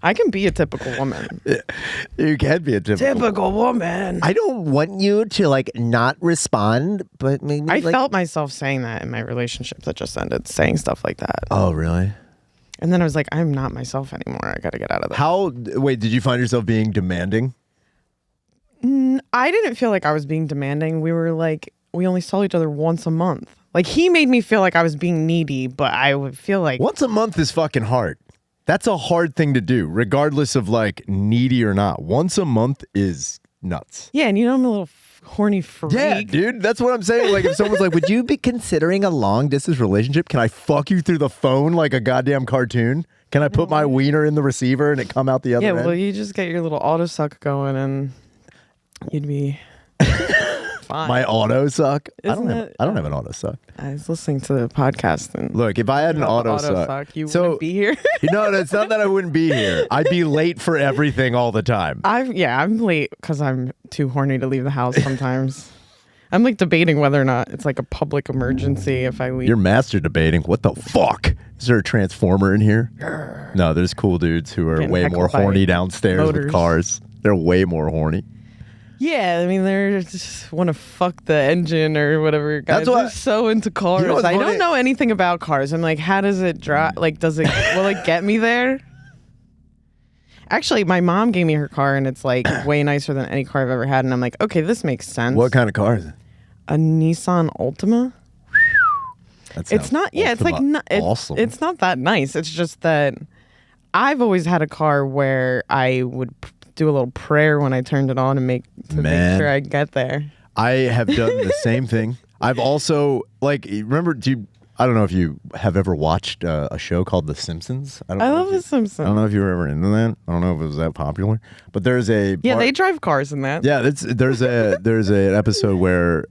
I can be a typical woman. You can be a Typical woman. I don't want you to like not respond, but maybe I felt myself saying that in my relationship that just ended, saying stuff like that. Oh, really? And then I was like, I'm not myself anymore. I got to get out of that. Wait, did you find yourself being demanding? I didn't feel like I was being demanding. We only saw each other once a month. Like, he made me feel like I was being needy, but I would feel like... Once a month is fucking hard. That's a hard thing to do, regardless of like needy or not. Once a month is nuts. Yeah, and I'm a little horny freak. Yeah, dude, that's what I'm saying. Like, if someone's like, would you be considering a long distance relationship? Can I fuck you through the phone like a goddamn cartoon? Can I put my wiener in the receiver and it come out the other end? Yeah, well, you just get your little auto suck going and you'd be fine. My auto suck? I don't Isn't have an auto suck. I was listening to the podcast and Look, if I had an auto suck, you wouldn't be here. No, it's not that I wouldn't be here. I'd be late for everything all the time. I'm late because I'm too horny to leave the house sometimes. I'm like debating whether or not it's like a public emergency if I leave. You're master debating. What the fuck? Is there a transformer in here? No, there's cool dudes who are way more horny downstairs with cars. They're way more horny. Yeah, I mean, they just want to fuck the engine or whatever. Guys are so into cars. I don't know anything about cars. I'm like, how does it drive? Like, will it get me there? Actually, my mom gave me her car, and it's like way nicer than any car I've ever had. And I'm like, okay, this makes sense. What kind of car is it? A Nissan Altima. It's not. Yeah, it's like awesome. It's not that nice. It's just that I've always had a car where I would do a little prayer when I turned it on to make sure I get there. I have done the same thing. I've also remember. I don't know if you have ever watched a show called The Simpsons. I love The Simpsons. I don't know if you were ever into that. I don't know if it was that popular, but there's a they drive cars in that. Yeah, there's an episode where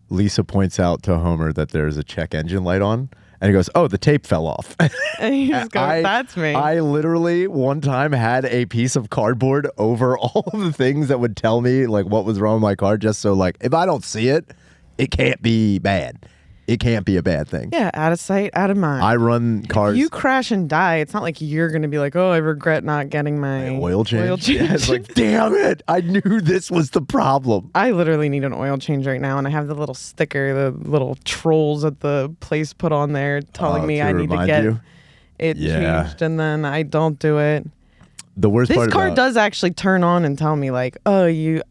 Lisa points out to Homer that there's a check engine light on. And he goes, oh, the tape fell off. And he just goes, that's me. I literally one time had a piece of cardboard over all of the things that would tell me like what was wrong with my car, just so like if I don't see it, it can't be bad. It can't be a bad thing. Yeah, out of sight, out of mind. I run cars. If you crash and die, it's not like you're going to be like, oh, I regret not getting my oil change. Yeah, it's like, damn it. I knew this was the problem. I literally need an oil change right now. And I have the little sticker, the little trolls at the place put on there telling me I need to get it changed. And then I don't do it. The worst part this car does actually turn on and tell me like, oh, you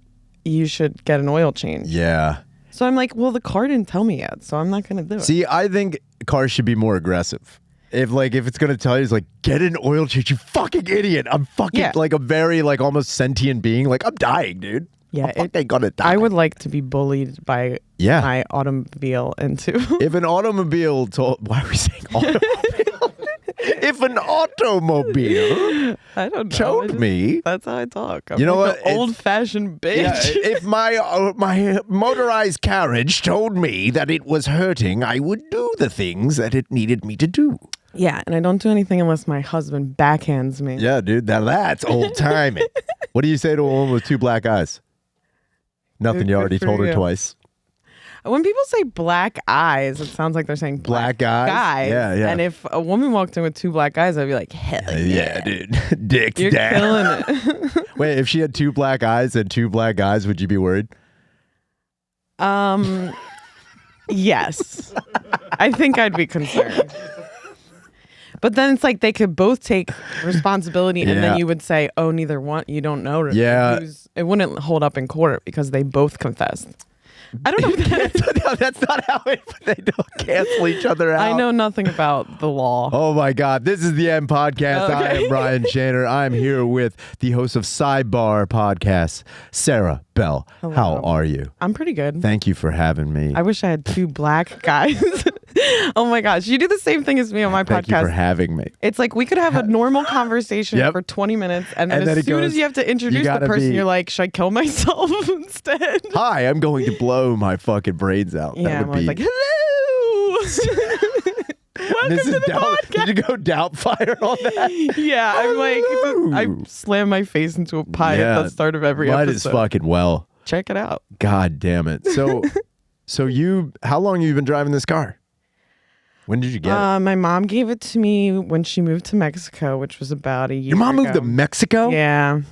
should get an oil change. Yeah. So I'm like, well, the car didn't tell me yet, so I'm not going to do it. See, I think cars should be more aggressive. If it's going to tell you, it's like, get an oil change, you fucking idiot. I'm fucking like a very like almost sentient being. Like, I'm dying, dude. Yeah. I'm gonna die. I would like to be bullied by my automobile into. If an automobile why are we saying automobile? If an automobile told me, that's how I talk. You know what? Old-fashioned bitch. Yeah, if my motorized carriage told me that it was hurting, I would do the things that it needed me to do. Yeah, and I don't do anything unless my husband backhands me. Yeah, dude, that's old timing. What do you say to a woman with two black eyes? Nothing. You already told her twice. When people say black eyes, it sounds like they're saying black guys. Yeah, yeah. And if a woman walked in with two black eyes, I'd be like, hell yeah. Dude. Dick's You're down. killing it. Wait, if she had two black eyes and two black guys, would you be worried? Yes. I think I'd be concerned. But then it's like they could both take responsibility and then you would say, oh, neither one, you don't know. Yeah. It wouldn't hold up in court because they both confessed. I don't know if no, that's not how they don't cancel each other out. I know nothing about the law. Oh my God. This is the M Podcast. Okay. I am Brian Shaner. I'm here with the host of Sidebar Podcast, Sarah Bell. Hello. How are you? I'm pretty good. Thank you for having me. I wish I had two black guys. Oh my gosh. You do the same thing as me on my podcast. Thank you for having me. It's like we could have a normal conversation for 20 minutes and then as soon as you have to introduce the person, you're like, should I kill myself instead? Hi, I'm going to blow my fucking brains out. Yeah, I'm like, hello. Welcome to the podcast. Did you go Doubtfire on that? Yeah, I'm like, I slam my face into a pie at the start of every episode. Might as fucking well. Check it out. God damn it. So how long have you been driving this car? When did you get it? My mom gave it to me when she moved to Mexico, which was about a year Your mom ago. moved to Mexico? Yeah.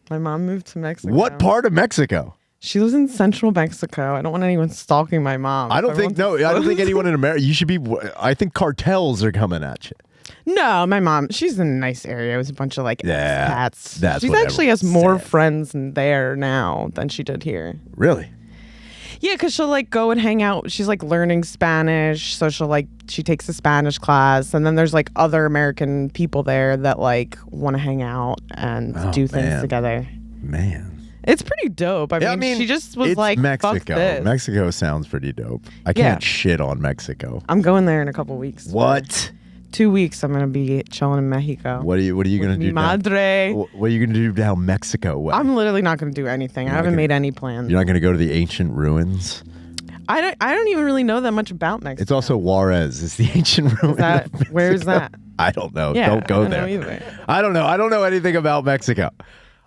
My mom moved to Mexico. What part of Mexico? She lives in central Mexico. I don't want anyone stalking my mom. I don't think anyone in America. You should be. I think cartels are coming at you. No, my mom, she's in a nice area. It was a bunch of like expats. She actually has more friends there now than she did here. Really? Yeah, because she'll like go and hang out. She's like learning Spanish. So she takes a Spanish class. And then there's like other American people there that like want to hang out and do things together. Man. It's pretty dope. I mean, she just was like, Mexico. Fuck this. Mexico sounds pretty dope. I can't shit on Mexico. I'm going there in a couple weeks. What? 2 weeks I'm gonna be chilling in Mexico. What are you gonna do? Madre. What are you gonna do down Mexico way? I'm literally not gonna do anything. I haven't made any plans. You're not gonna go to the ancient ruins? I don't even really know that much about Mexico. It's also Juarez. It's the ancient ruin. Where is that? I don't know. Yeah, don't go I don't there. know either. I don't know. I don't know anything about Mexico.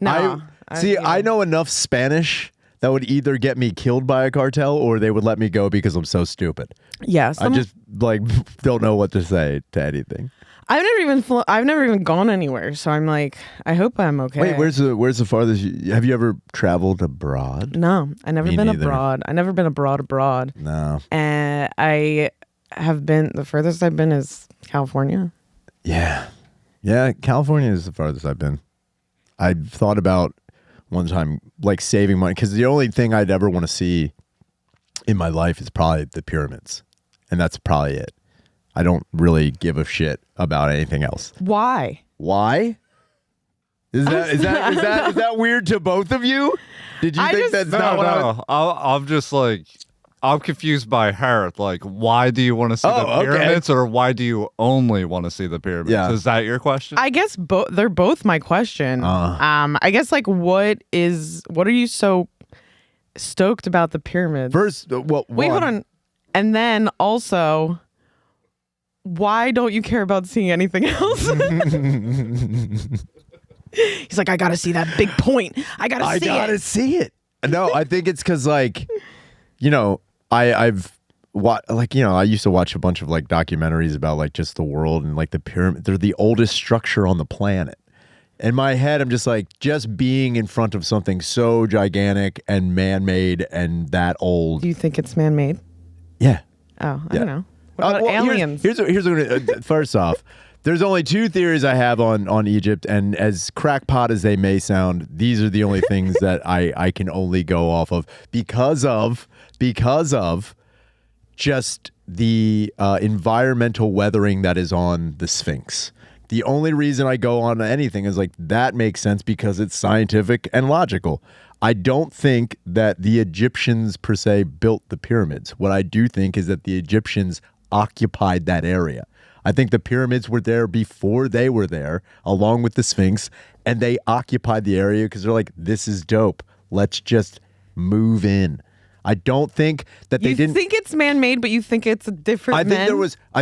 No. I know enough Spanish that would either get me killed by a cartel or they would let me go because I'm so stupid. Yeah. I just like don't know what to say to anything. I've never even gone anywhere, so I'm like, I hope I'm okay. Wait, where's the farthest? Have you ever traveled abroad? No, I never been neither. abroad. I never been abroad. No. And I have been. The furthest I've been is California. Yeah, California is the farthest I've been. I've thought about one time like saving money because the only thing I'd ever want to see in my life is probably the pyramids, and that's probably it. I don't really give a shit about anything else. Why? Is that weird to both of you? Did you think that's not what I was... I'm just like, I'm confused by her. Like, why do you want to see the pyramids, or why do you only want to see the pyramids? Yeah. Is that your question? I guess they're both my question. I guess like what are you so stoked about the pyramids? First, wait, hold on, and then also, why don't you care about seeing anything else? He's like, I gotta see that big point. I gotta see it. No, I think it's because like, you know, I used to watch a bunch of like documentaries about like just the world and like the pyramid. They're the oldest structure on the planet. In my head, I'm just like, just being in front of something so gigantic and man-made and that old. Do you think it's man-made? Yeah. Oh, I don't know. What about aliens? First off, there's only two theories I have on Egypt, and as crackpot as they may sound, these are the only things that I can only go off of because of just the environmental weathering that is on the Sphinx. The only reason I go on anything is like that makes sense because it's scientific and logical. I don't think that the Egyptians per se built the pyramids. What I do think is that the Egyptians occupied that area. I think the pyramids were there before they were there, along with the Sphinx, and they occupied the area because they're like, this is dope. Let's just move in. I don't think that they didn't. You think it's man-made, but you think it's a different. I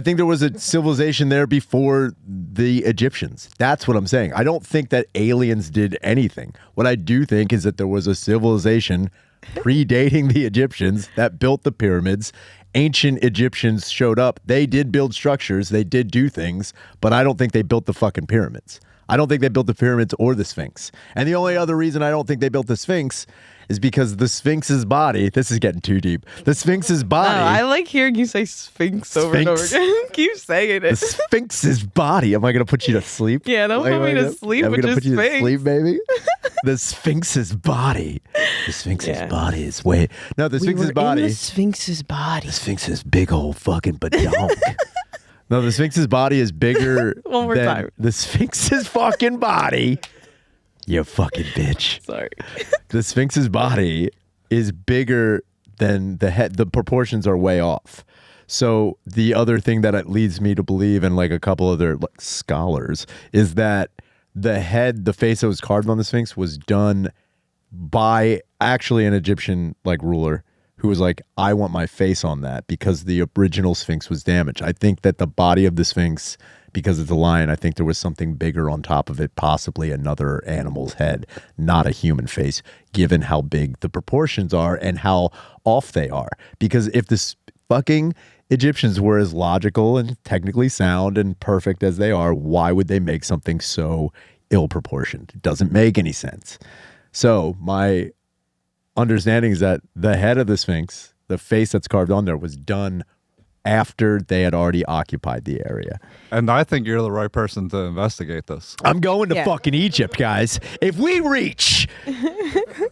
think there was a civilization there before the Egyptians. That's what I'm saying. I don't think that aliens did anything. What I do think is that there was a civilization predating the Egyptians that built the pyramids. Ancient Egyptians showed up. They did build structures. They did do things, but I don't think they built the fucking pyramids. I don't think they built the pyramids or the Sphinx. And the only other reason I don't think they built the Sphinx is because the Sphinx's body, this is getting too deep. The Sphinx's body. No, I like hearing you say Sphinx over and over again. Keep saying it. The Sphinx's body. Am I going to put you to sleep? Yeah, don't put me to sleep with your Sphinx. I'm going to put you to sleep, baby. The Sphinx's body. The Sphinx's body is way. No, the Sphinx's body. In the Sphinx's body. The Sphinx's big old fucking badonk. No, the Sphinx's body is bigger One more than time. The Sphinx's fucking body. You fucking bitch. Sorry. The Sphinx's body is bigger than the head. The proportions are way off. So the other thing that it leads me to believe, and like a couple other like scholars, is that the head, the face that was carved on the Sphinx was done by actually an Egyptian like ruler who was like, I want my face on that because the original Sphinx was damaged. I think that the body of the Sphinx, because it's a lion, I think there was something bigger on top of it, possibly another animal's head, not a human face, given how big the proportions are and how off they are. Because if this, fucking Egyptians were as logical and technically sound and perfect as they are, why would they make something so ill-proportioned? It doesn't make any sense. So my understanding is that the head of the Sphinx, the face that's carved on there, was done after they had already occupied the area. And I think you're the right person to investigate this. I'm going to fucking Egypt, guys. If we reach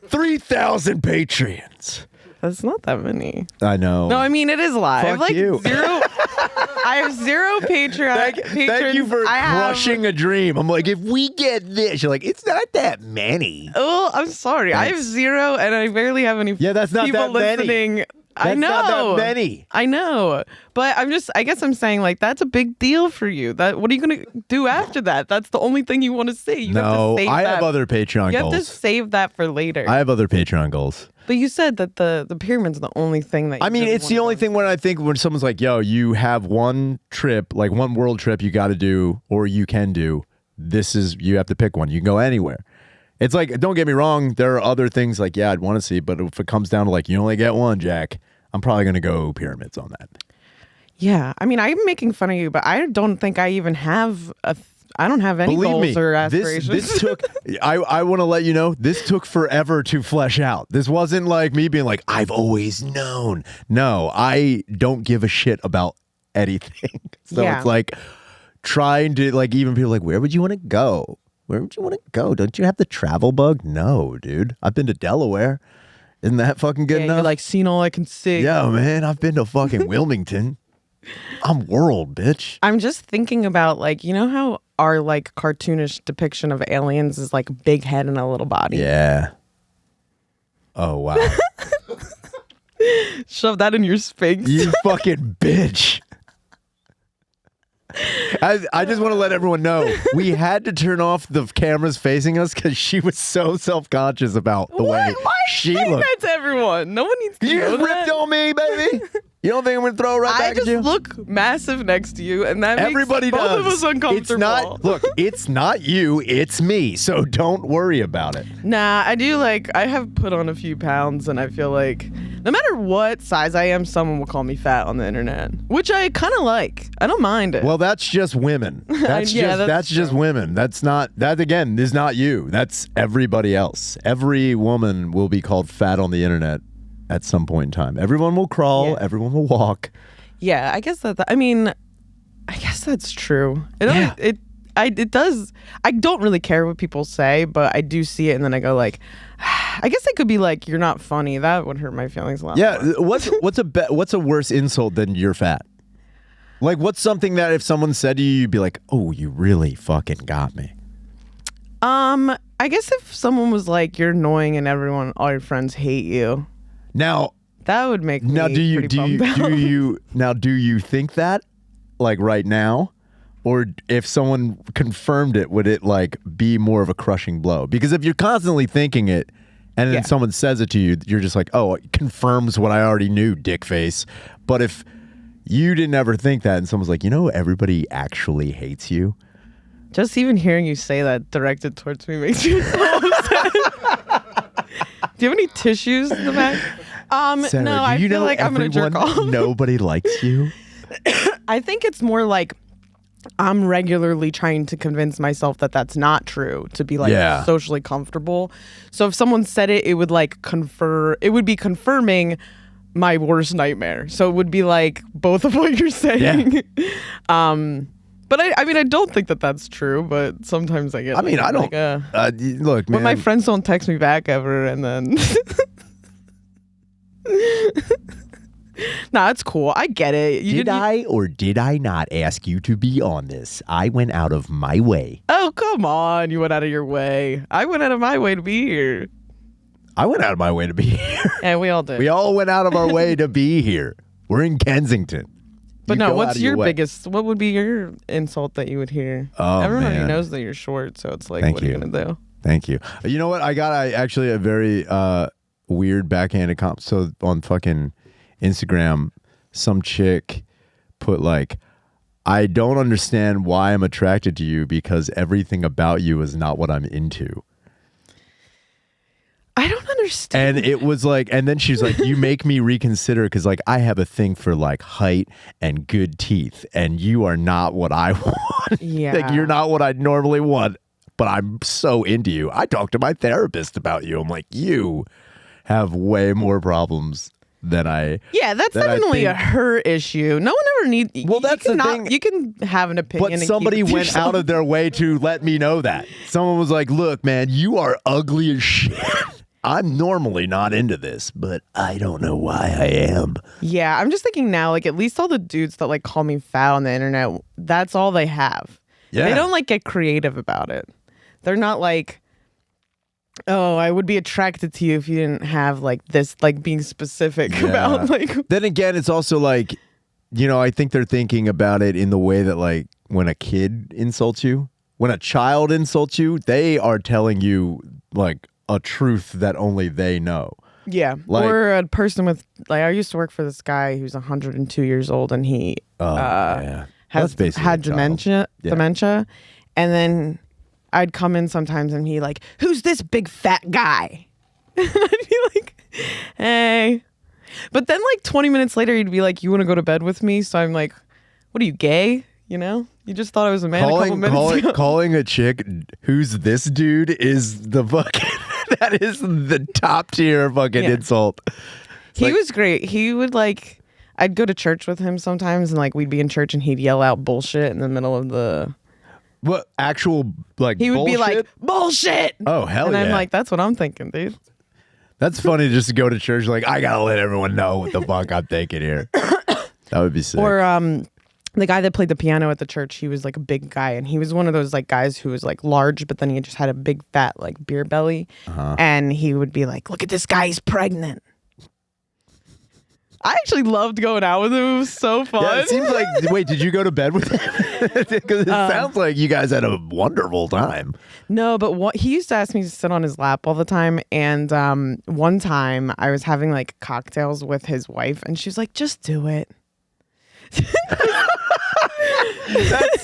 3,000 Patreons. That's not that many. I know. No, I mean, it is a lot. I have Fuck like you. I have zero patrons. Thank you for crushing a dream. I'm like, if we get this, you're like, it's not that many. Oh, I'm sorry. Thanks. I have zero, and I barely have any That's not people that many. listening. I That's know. not that many. I know. But I guess I'm saying, like, that's a big deal for you. What are you going to do after that? That's the only thing you want to see. You have to save I that. have other Patreon You goals. have to save that for later. I have other Patreon goals. But you said that the pyramid's the only thing that you I mean, really it's the wanna only go thing when I think when someone's like, yo, you have one trip, like one world trip you got to do or you can do. You have to pick one. You can go anywhere. It's like, don't get me wrong. There are other things like, yeah, I'd want to see. But if it comes down to like, you only get one, Jack, I'm probably going to go pyramids on that. Yeah. I mean, I'm making fun of you, but I don't think I even have I don't have any Believe goals me, or aspirations. This took, I want to let you know, this took forever to flesh out. This wasn't like me being like, I've always known. No, I don't give a shit about anything. So it's like trying to like, even people like, where would you want to go? Where would you want to go? Don't you have the travel bug? No, dude. I've been to Delaware. Isn't that fucking good enough? You're like, seen all I can see. Yeah, man. I've been to fucking Wilmington. I'm world, bitch. I'm just thinking about, like, you know how our like cartoonish depiction of aliens is like big head and a little body. Yeah. Oh, wow. Shove that in your Sphinx. You fucking bitch. I just want to let everyone know we had to turn off the cameras facing us because she was so self-conscious about the way Why she say looked. that to everyone? No one needs to You know just that. ripped on me, baby. You don't think I'm gonna throw it right I back at just you? look massive next to you, and that Everybody makes both does. of us uncomfortable. It's not. Look, it's not you. It's me. So don't worry about it. Nah, I do like, I have put on a few pounds, and I feel like no matter what size I am, someone will call me fat on the internet, which I kind of like. I don't mind it. Well, that's just women. That's that's just true. women. That again is not you. That's everybody else. Every woman will be called fat on the internet at some point in time. Everyone will crawl. Yeah. Everyone will walk. Yeah, I guess I mean, I guess that's true. It does. I don't really care what people say, but I do see it, and then I go like, I guess it could be like, you're not funny. That would hurt my feelings a lot. Yeah. more. What's a worse insult than you're fat? Like, what's something that if someone said to you, you'd be like, oh, you really fucking got me. I guess if someone was like, you're annoying and all your friends hate you, Now, that would make me do you do you think that like right now, or if someone confirmed it, would it like be more of a crushing blow? Because if you're constantly thinking it, and then someone says it to you, you're just like, oh, it confirms what I already knew, dick face. But if you didn't ever think that, and someone's like, everybody actually hates you. Just even hearing you say that directed towards me makes me so upset. Do you have any tissues in the back? Sarah, no, do I you feel know like I'm gonna jerk everyone- off. Nobody likes you. I think it's more like I'm regularly trying to convince myself that that's not true, to be like socially comfortable. So if someone said it, it would like it would be confirming my worst nightmare. So it would be like both of what you're saying. Yeah. But I mean, I don't think that that's true, but sometimes I get, I mean, I don't, look, man. When my friends don't text me back ever, and then nah, it's cool. I get it. Did I or did I not ask you to be on this? I went out of my way. Oh, come on. You went out of your way. I went out of my way to be here. I went out of my way to be here. And we all did. We all went out of our way to be here. We're in Kensington. But You no, go out what's of your way. biggest, what would be your insult that you would hear? Oh, Everyone already man. knows that you're short, so it's like, Thank what are you you. going to do? Thank you. You know what? I actually a very weird backhanded comp. So on fucking Instagram, some chick put like, I don't understand why I'm attracted to you because everything about you is not what I'm into. I don't understand understand. And it was like, and then she's like, you make me reconsider because like I have a thing for like height and good teeth, and you are not what I want. Yeah. Like you're not what I normally want, but I'm so into you. I talked to my therapist about you. I'm like, you have way more problems than I. Yeah, that's that I definitely a think- her issue. No one ever needs. Well, that's the thing. You can have an opinion. But and keep somebody it to went yourself. out of their way to let me know that. Someone was like, look, man, you are ugly as shit. I'm normally not into this, but I don't know why I am. Yeah, I'm just thinking now, like at least all the dudes that like call me fat on the internet, that's all they have. Yeah. They don't like get creative about it. They're not like, oh, I would be attracted to you if you didn't have like this, like being specific about like. Then again, it's also like, you know, I think they're thinking about it in the way that like when a kid insults you, when a child insults you, they are telling you like a truth that only they know. Yeah, Like- or a person with like I used to work for this guy who's 102 years old and he Yeah. has That's basically had a child. dementia, and then I'd come in sometimes and he like, who's this big fat guy? And I'd be like, hey, but then like 20 minutes later he'd be like, you want to go to bed with me? So I'm like, what are you, gay? You know, you just thought I was a man a couple minutes ago. Calling a chick who's this dude is the fucking that is the top tier fucking Yeah. insult. He was great. He would like, I'd go to church with him sometimes and like we'd be in church and he'd yell out bullshit in the middle of the. What actual like He would bullshit? be like, bullshit. Oh hell and yeah. I'm like, that's what I'm thinking, dude. That's funny just to go to church like I gotta let everyone know what the fuck I'm thinking here. That would be sick. Or the guy that played the piano at the church, he was like a big guy and he was one of those like guys who was like large, but then he just had a big fat like beer belly. And he would be like, look at this guy, he's pregnant. I actually loved going out with him. It was so fun. Yeah, it seems like. Wait, did you go to bed with him? Because it sounds like you guys had a wonderful time. No, but he used to ask me to sit on his lap all the time. And one time I was having like cocktails with his wife and she was like, just do it. That's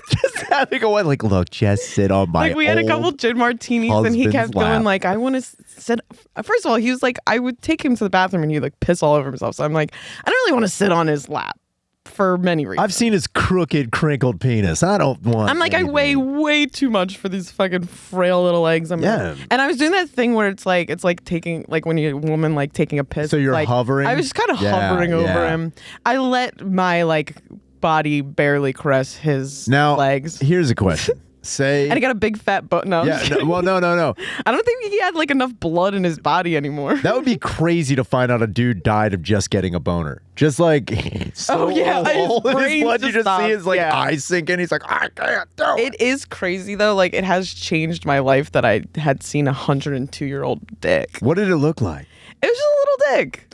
just having a one like, look, just sit on my. Like we had a couple gin martinis and he husband's kept going lap. like, I want to sit. First of all, he was like, I would take him to the bathroom and he'd like piss all over himself. So I'm like, I don't really want to sit on his lap for many reasons. I've seen his crooked, crinkled penis. I don't want. I'm like, I weigh way too much for these fucking frail little legs. Yeah. And I was doing that thing where it's like taking, like when you're a woman like taking a piss. So you're like, hovering? I was just kind of Yeah, hovering over yeah. him. I let my like body barely caress his Now, legs. here's a question. Say. And he got a big fat butt. No, I'm Yeah. just No, kidding. well, no. I don't think he had like enough blood in his body anymore. That would be crazy to find out a dude died of just getting a boner. Just like, so Oh, yeah, his all his brain blood, you just just see stopped, his like yeah. eyes sink in. He's like, I can't do it. It is crazy though. Like it has changed my life that I had seen a 102-year-old dick. What did it look like? It was just a little dick.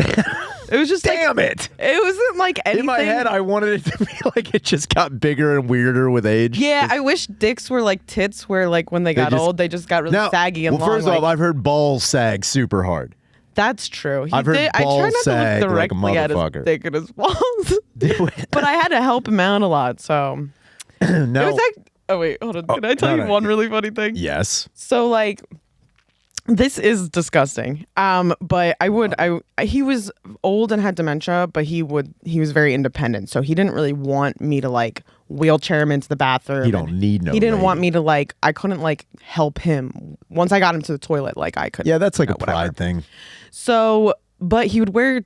It was just Damn like, it. It wasn't like anything. In my head, I wanted it to be like it just got bigger and weirder with age. Yeah, I wish dicks were like tits, where like when they got just- old, they just got really Now, saggy and well, long. first off, like- I've heard balls sag super hard. that's true. I've heard I balls try not to sag look like a directly at his motherfucker. dick and his balls, but I had to help him out a lot. So it No. was like, oh wait, hold on. Can I tell you no. one really funny thing? Yes. So like this is disgusting. But he was old and had dementia, but he was very independent. So he didn't really want me to like wheelchair him into the bathroom. He don't need no He didn't lady. want me to like, I couldn't like help him. Once I got him to the toilet, like I couldn't. Yeah, that's like a whatever. pride thing. So, but he would wear,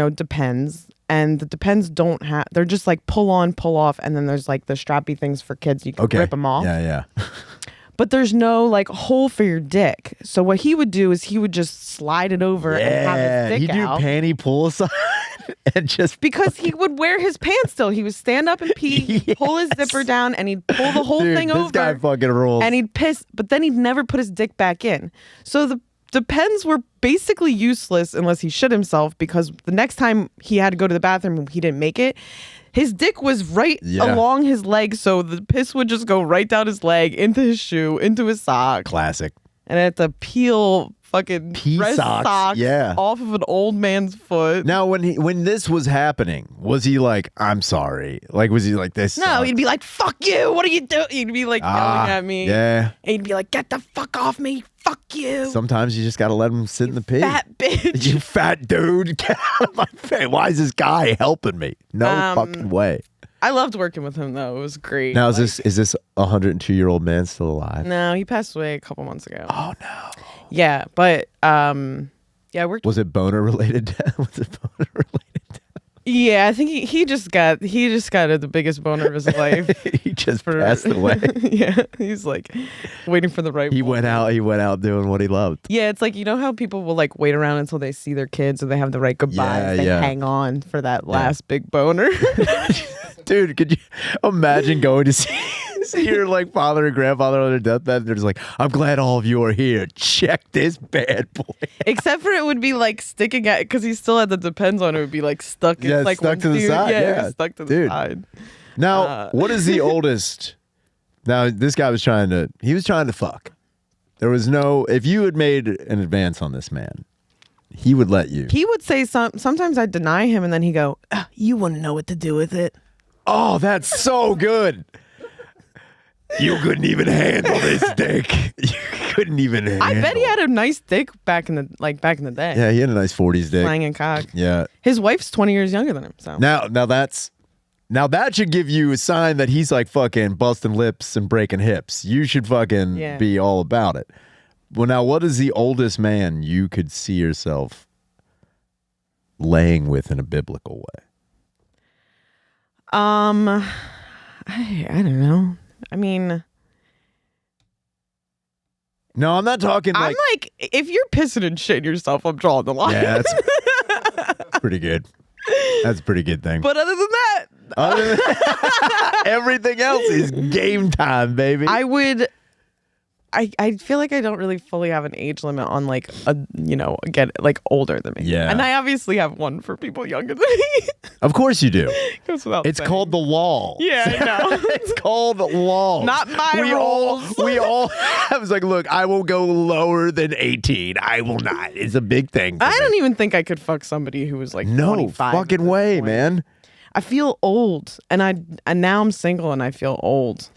Depends. And the Depends don't have, they're just like pull on, pull off. And then there's like the strappy things for kids. You can Okay. rip them off. Yeah. But there's no like hole for your dick. So what he would do is he would just slide it over and have Yeah. his He dick do out. panty pull aside and just Because he would wear his pants still. He would stand up and pee, pull his zipper down, and he'd pull the whole Dude, thing this over. guy fucking rules. And he'd piss, but then he'd never put his dick back in. So the Depends were basically useless unless he shit himself, because the next time he had to go to the bathroom, he didn't make it. His dick was right along his leg, so the piss would just go right down his leg, into his shoe, into his sock. Classic. And I had to peel fucking Pea red socks, yeah. off of an old man's foot. Now, when this was happening, was he like, I'm sorry? Like, was he like this? No, he'd be like, fuck you. What are you doing? He'd be like yelling at me. Yeah. And he'd be like, get the fuck off me. Fuck you. Sometimes you just got to let him sit in the pee. Fat bitch. You fat dude. Get out of my face. Why is this guy helping me? No fucking way. I loved working with him, though. It was great. Now, is this 102-year-old man still alive? No, he passed away a couple months ago. Oh, no. Yeah, but, yeah, we're... Was it boner related? Was it boner related? Yeah, I think he just got the biggest boner of his life. He just passed away. Yeah, he's like waiting for the right. He went out doing what he loved. Yeah, it's like, you know how people will like wait around until they see their kids and they have the right goodbyes. They hang on for that last big boner. Dude, could you imagine going to see your like father and grandfather on their deathbed? They're just like, I'm glad all of you are here. Check this bad boy. Except for it would be like sticking at, because he still had the Depends on. It would be like stuck. Yeah, like stuck to the side. Yeah, stuck to the side. Now, what is the oldest? Now, this guy was trying to fuck. There was no, if you had made an advance on this man, he would let you. He would say sometimes I'd deny him and then he'd go, you wouldn't know what to do with it. Oh, that's so good. You couldn't even handle this dick. You couldn't even handle. I bet he had a nice dick back in the day. Yeah, he had a nice 40s dick. Slanging cock. Yeah. His wife's 20 years younger than him. So now that should give you a sign that he's like fucking busting lips and breaking hips. You should fucking be all about it. Well, now what is the oldest man you could see yourself laying with in a biblical way? I don't know. I mean, no, I'm not talking I'm like, if you're pissing and shitting yourself, I'm drawing the line. Yeah, that's pretty good. That's a pretty good thing. But other than that, everything else is game time, baby. I feel like I don't really fully have an age limit on like get like older than me. Yeah. And I obviously have one for people younger than me. Of course you do. It's called the law. Yeah, I know. It's called law. Not my rules. We all I was like, look, I will go lower than 18. I will not. It's a big thing. I don't even think I could fuck somebody who was like 25 fucking way, point. Man. I feel old, and now I'm single and I feel old.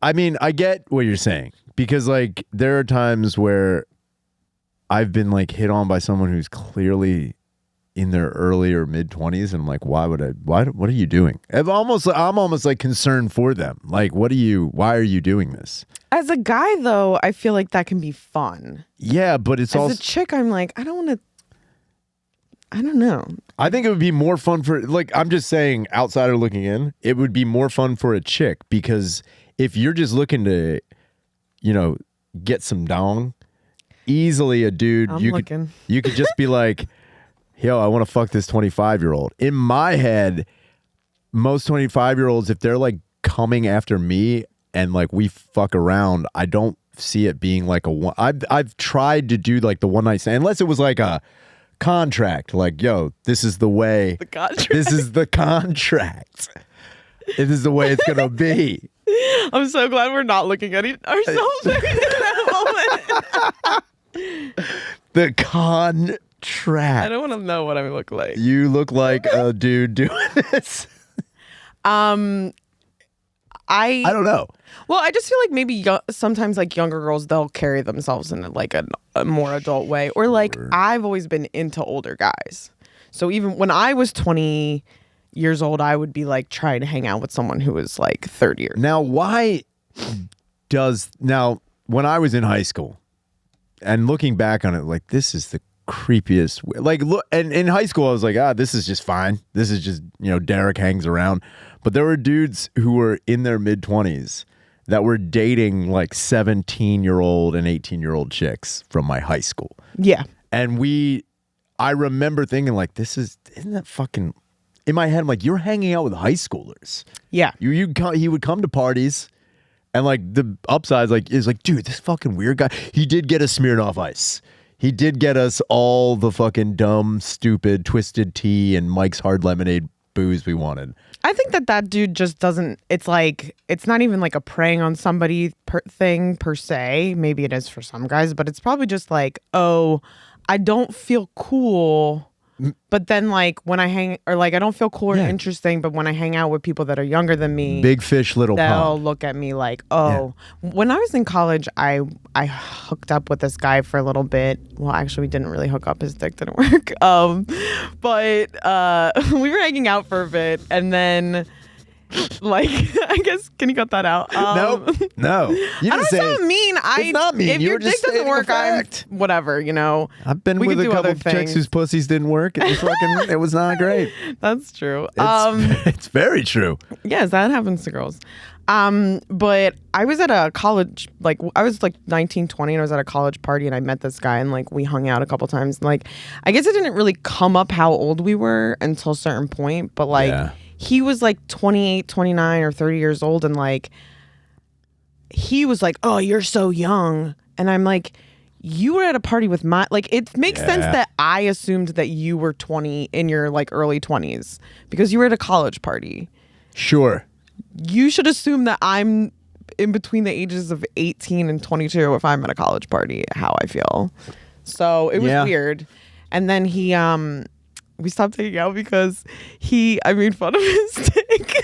I mean, I get what you're saying, because like there are times where I've been like hit on by someone who's clearly in their early or mid 20s, and I'm like, what are you doI'm almost like concerned for them. Like, why are you doing this? As a guy though, I feel like that can be fun. Yeah, but it's also as a chick, I'm like, I don't know. I think it would be more fun for, like, I'm just saying, outsider looking in, it would be more fun for a chick, because if you're just looking to, get some dong, easily a dude, you could just be like, yo, I want to fuck this 25-year-old. In my head, most 25-year-olds, if they're like coming after me and like we fuck around, I don't see it being like I've tried to do like the one night stand, unless it was like a contract, like, yo, this is the way. The contract. This is the contract. This is the way it's gonna be. I'm so glad we're not looking at ourselves in that moment. The contract. I don't want to know what I look like. You look like a dude doing this. I don't know. Well, I just feel like maybe sometimes like younger girls, they'll carry themselves in like a more adult way, or like I've always been into older guys. So even when I was 20 years old, I would be like trying to hang out with someone who was like 30 years. Now, when I was in high school and looking back on it, like, this is the creepiest way. Like, look, and in high school I was like, this is just fine. This is just, Derek hangs around. But there were dudes who were in their mid-20s that were dating like 17-year-old and 18-year-old chicks from my high school. Yeah. And I remember thinking like, isn't that fucking, in my head, I'm like, you're hanging out with high schoolers. Yeah. He would come to parties, and like the upsides is like, dude, this fucking weird guy, he did get us Smirnoff Ice. He did get us all the fucking dumb, stupid, Twisted Tea and Mike's Hard Lemonade booze we wanted. I think that dude just doesn't. It's like it's not even like a preying on somebody thing per se. Maybe it is for some guys, but it's probably just like, oh, I don't feel cool. But then like when I hang or like I don't feel cool or interesting, but when I hang out with people that are younger than me, big fish, little they'll pond. look at me like, oh. When I was in college, I hooked up with this guy for a little bit. Well, actually, we didn't really hook up. His dick didn't work. But we were hanging out for a bit, and then. Like, I guess, can you cut that out? No. You I didn't don't say sound mean. It's not mean. If You your were dick just doesn't stating a work, I'm fact. whatever, you know. I've been We with could a do couple other of chicks things. whose pussies didn't work. It was not great. That's true. It's very true. Yes, that happens to girls. But I was at a college, like I was like 19, 20, and I was at a college party, and I met this guy, and like we hung out a couple times. And, like, I guess it didn't really come up how old we were until a certain point, but like he was like 28, 29 or 30 years old, and like he was like, oh, you're so young. And I'm like, you were at a party with my, like, it makes sense that I assumed that you were 20 in your like early 20s because you were at a college party. Sure. You should assume that I'm in between the ages of 18 and 22 if I'm at a college party, how I feel. So it was weird. And then we stopped hanging out because I made fun of his dick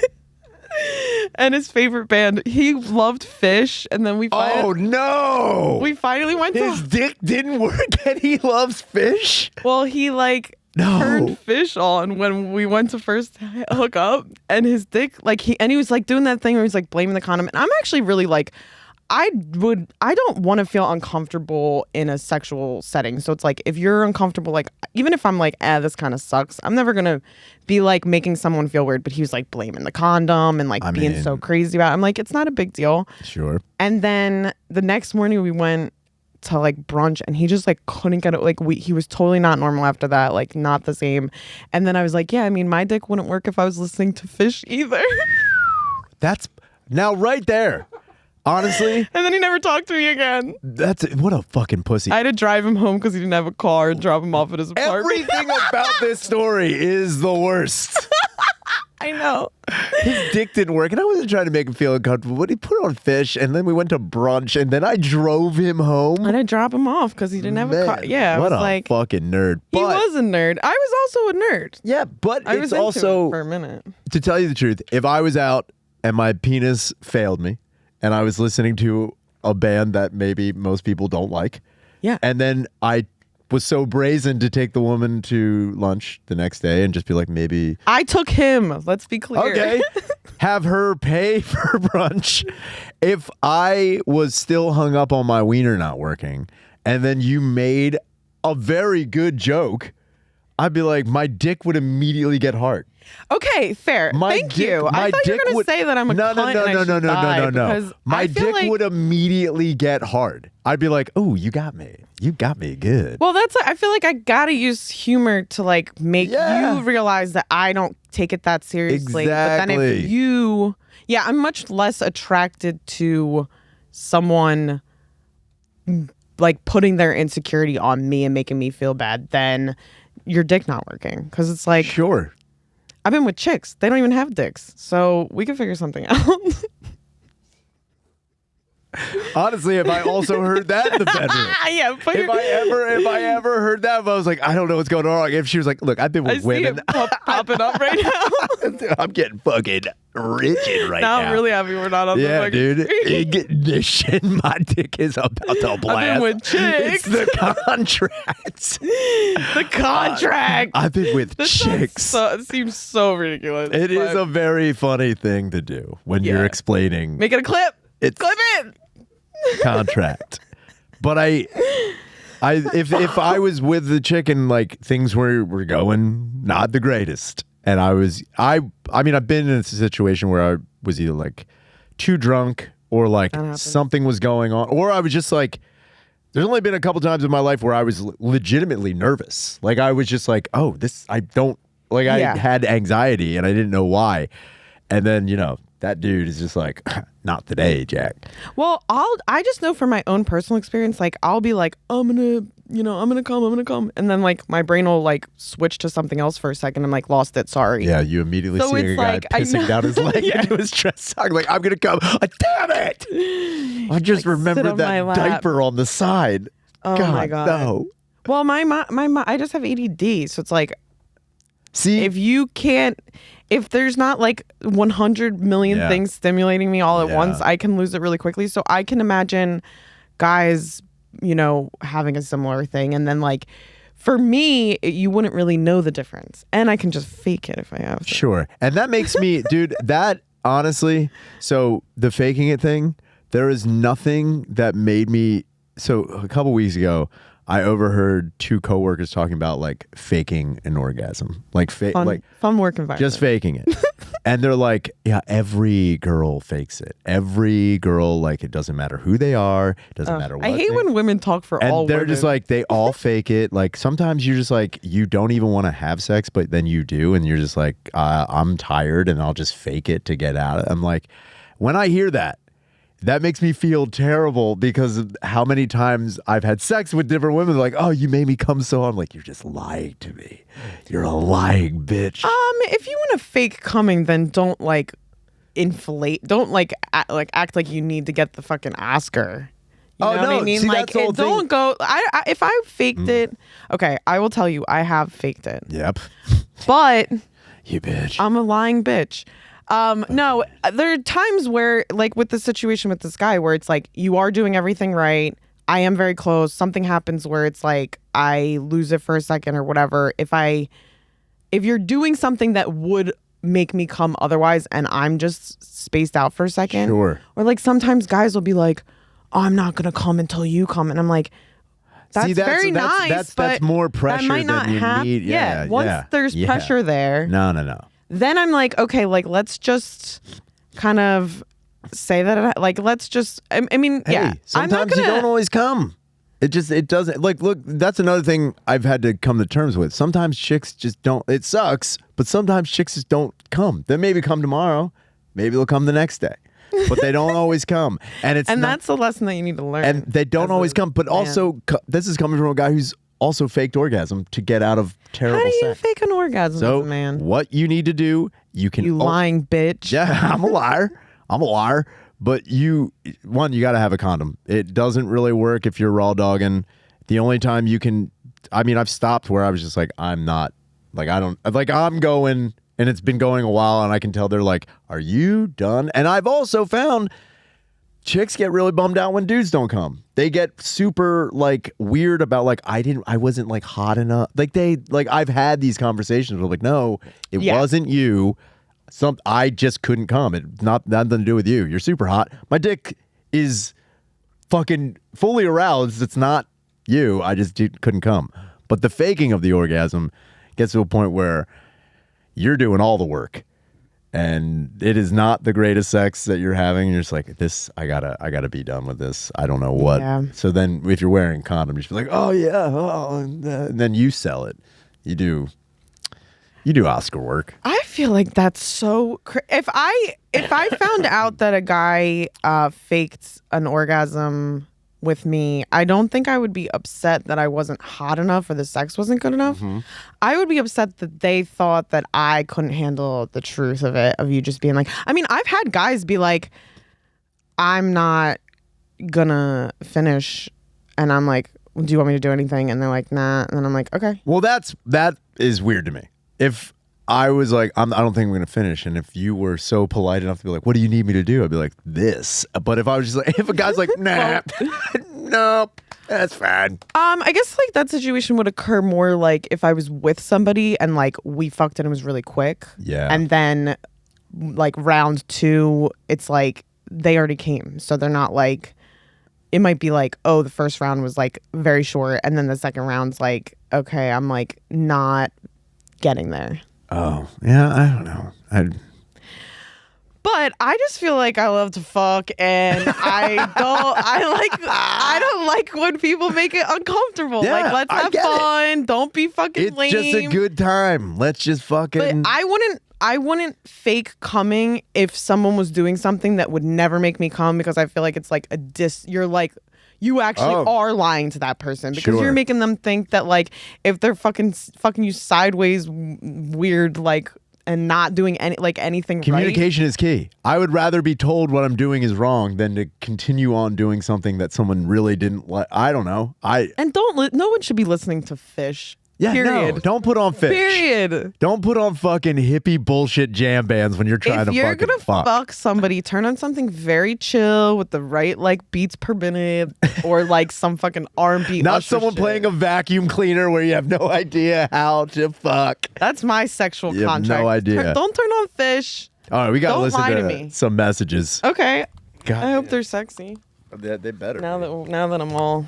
and his favorite band. He loved Fish, and then we finally went his dick didn't work and he loves Fish? Well, he like turned Fish on when we went to first hook up, and his dick like he was like doing that thing where he's like blaming the condom. And I'm actually really like I don't want to feel uncomfortable in a sexual setting. So it's like if you're uncomfortable, like even if I'm like, this kind of sucks, I'm never gonna be like making someone feel weird. But he was like blaming the condom and like being so crazy about it. I'm like, it's not a big deal. Sure. And then the next morning we went to like brunch, and he just like couldn't get it. Like he was totally not normal after that, like not the same. And then I was like, yeah, I mean, my dick wouldn't work if I was listening to Fish either. That's now right there. Honestly. And then he never talked to me again. What a fucking pussy. I had to drive him home because he didn't have a car and drop him off at his apartment. Everything about this story is the worst. I know. His dick didn't work, and I wasn't trying to make him feel uncomfortable, but he put on Fish, and then we went to brunch, and then I drove him home. And I drop him off because he didn't have a car. Yeah, what I was a like, fucking nerd. He was a nerd. I was also a nerd. Yeah, but I was it's also, into it for a minute. To tell you the truth, if I was out and my penis failed me, and I was listening to a band that maybe most people don't like, and then I was so brazen to take the woman to lunch the next day and just be like, maybe I took him. Let's be clear. Okay. Have her pay for brunch. If I was still hung up on my wiener not working, and then you made a very good joke, I'd be like, my dick would immediately get hard. Okay, fair. Thank you. I thought you were going to say that I'm a cunt and I should die, because My I feel dick like, would immediately get hard. I'd be like, oh, you got me. You got me good. Well, I feel like I got to use humor to like make you realize that I don't take it that seriously. Exactly. But then if you, I'm much less attracted to someone like putting their insecurity on me and making me feel bad than your dick not working. Because it's like, sure. I've been with chicks. They don't even have dicks. So we can figure something out. Honestly, if I also heard that in the bedroom. If I ever heard that, if I was like, I don't know what's going on. Like, if she was like, look, I've been with women. See it popping up right now. I'm getting fucking rigid right now. Now I'm really happy we're not on the fucking dude. screen. Ignition. My dick is about to blast. I've been with chicks. It's the contract. The contract. I've been with chicks. It seems so ridiculous. It is a very funny thing to do when you're explaining. Make it a clip. It's clip it. Contract. But if I was with the chick and like things were going not the greatest, and I mean I've been in a situation where I was either like too drunk or like something was going on, or I was just like, there's only been a couple times in my life where I was legitimately nervous. Like I was just like, oh, I had anxiety and I didn't know why. And then, that dude is just like, not today, Jack. Well, I just know from my own personal experience, like I'll be like, I'm gonna, I'm gonna come, and then like my brain will like switch to something else for a second. I'm like, lost it. Sorry. Yeah, you immediately So see a it's guy like, I pissing know. down his leg Yeah. into his dress sock. Like, I'm gonna come. Damn it! I just Like, sit remembered on my that lap. diaper on the side. Oh my God. No. Well, my I just have ADD, so it's like See, if there's not like 100 million Yeah. things stimulating me all at Yeah. once, I can lose it really quickly. So I can imagine guys, having a similar thing, and then like. For me, you wouldn't really know the difference. And I can just fake it if I have to. Sure. And that makes me, dude, that honestly, so the faking it thing, there is nothing that made me. So a couple weeks ago, I overheard two coworkers talking about like faking an orgasm, like Fun work environment. just faking it. And they're like, yeah, every girl fakes it. Every girl, like, it doesn't matter who they are. It doesn't matter what. I hate when women talk for all and they're women. just like, they all fake it. Like, sometimes you're just like, you don't even want to have sex, but then you do. And you're just like, I'm tired and I'll just fake it to get out. I'm like, when I hear that, that makes me feel terrible because of how many times I've had sex with different women. Like, oh, you made me come so. I'm like, you're just lying to me. You're a lying bitch. If you want to fake coming, then don't like inflate. Don't like act like you need to get the fucking Oscar. You know what I mean? See, like, that's the whole don't thing. go. If I faked it, okay, I will tell you, I have faked it, Yep. but You bitch. I'm a lying bitch. No, there are times where, like with the situation with this guy, where it's like you are doing everything right. I am very close. Something happens where it's like I lose it for a second or whatever. If you're doing something that would make me come otherwise, and I'm just spaced out for a second, Sure. Or like sometimes guys will be like, "Oh, I'm not gonna come until you come," and I'm like. That's, See, very nice, that's but more that pressure might not than you happen. need. Yeah, once there's pressure there, No. then I'm like, okay, like let's just kind of say that. Like let's just. I mean, Hey, yeah. I'm not sometimes you gonna. don't always come. It doesn't. Like, look, that's another thing I've had to come to terms with. Sometimes chicks just don't. It sucks, but sometimes chicks just don't come. They maybe come tomorrow. Maybe they'll come the next day. But they don't always come, and that's the lesson that you need to learn. And they don't always come. But man. also, this is coming from a guy who's also faked orgasm to get out of terrible How do you sex. fake an orgasm So as a man? what you need to do, you can. You lying bitch. Yeah, I'm a liar. But you got to have a condom. It doesn't really work if you're raw dogging. The only time you can, I mean, I've stopped where I was just like, I'm not, like, I don't, like, I'm going, and it's been going a while, and I can tell they're like, are you done? And I've also found chicks get really bummed out when dudes don't come. They get super like weird about like, I wasn't like hot enough. Like I've had these conversations where like, no, it wasn't you. I just couldn't come. It nothing to do with you. You're super hot. My dick is fucking fully aroused. It's not you. I just couldn't come. But the faking of the orgasm gets to a point where you're doing all the work, and it is not the greatest sex that you're having. You're just like, this, I gotta be done with this. I don't know what. Yeah. So then, if you're wearing a condom, you should be like, oh yeah, and then you sell it. You do Oscar work. I feel like that's so. If I found out that a guy faked an orgasm with me, I don't think I would be upset that I wasn't hot enough or the sex wasn't good enough. Mm-hmm. I would be upset that they thought that I couldn't handle the truth of it, of you just being like, I mean, I've had guys be like, I'm not gonna finish, and I'm like, do you want me to do anything? And they're like, nah, and then I'm like, okay. Well, that is weird to me. If I was like, I don't think I'm going to finish. And if you were so polite enough to be like, what do you need me to do? I'd be like, this. But if I was just like, if a guy's like, nah, nope, that's fine. I guess like that situation would occur more like if I was with somebody and like we fucked and it was really quick. Yeah. And then like round 2, it's like they already came. So they're not like, it might be like, oh, the first round was like very short. And then the second round's like, okay, I'm like not getting there. Oh, yeah, I don't know. But I just feel like I love to fuck, and I don't like when people make it uncomfortable. Yeah, like, let's I have get fun. Don't be fucking It's lame. just a good time. Let's just fucking. But I wouldn't fake coming if someone was doing something that would never make me come, because I feel like it's like you're like, you actually Oh. are lying to that person because Sure. you're making them think that like if they're fucking you sideways weird like and not doing anything Communication is key. I would rather be told what I'm doing is wrong than to continue on doing something that someone really didn't like. I don't know. And no one should be listening to Fish. Yeah, Period. no, don't put on Fish. Period. Don't put on fucking hippie bullshit jam bands when you're trying to If fucking you're gonna fuck somebody, turn on something very chill with the right like beats per minute or like some fucking R&B. Not Usher someone shit. playing a vacuum cleaner where you have no idea how to fuck. That's my sexual You have contract. no idea. Don't turn on Fish. All right, we gotta Don't listen lie to to me. some messages. Okay. God, I hope they're sexy. they better. Now that I'm all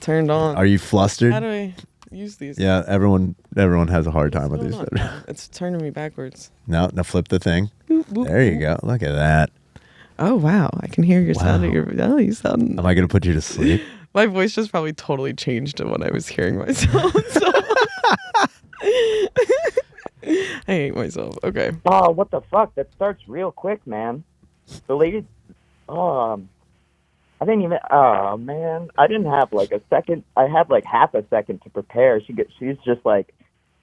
turned on. Are you flustered? How do I use these? Yeah, everyone has a hard time with What's these. going on? It's turning me backwards. No, flip the thing. Boop, boop, There you boop. go. Look at that. Oh wow, I can hear your sound. Wow. You sound. Am I gonna put you to sleep? My voice just probably totally changed to when I was hearing myself. So. I hate myself. Okay. Oh, what the fuck? That starts real quick, man. The lady, I didn't even. Oh man, I didn't have like a second. I had like half a second to prepare. She's just like,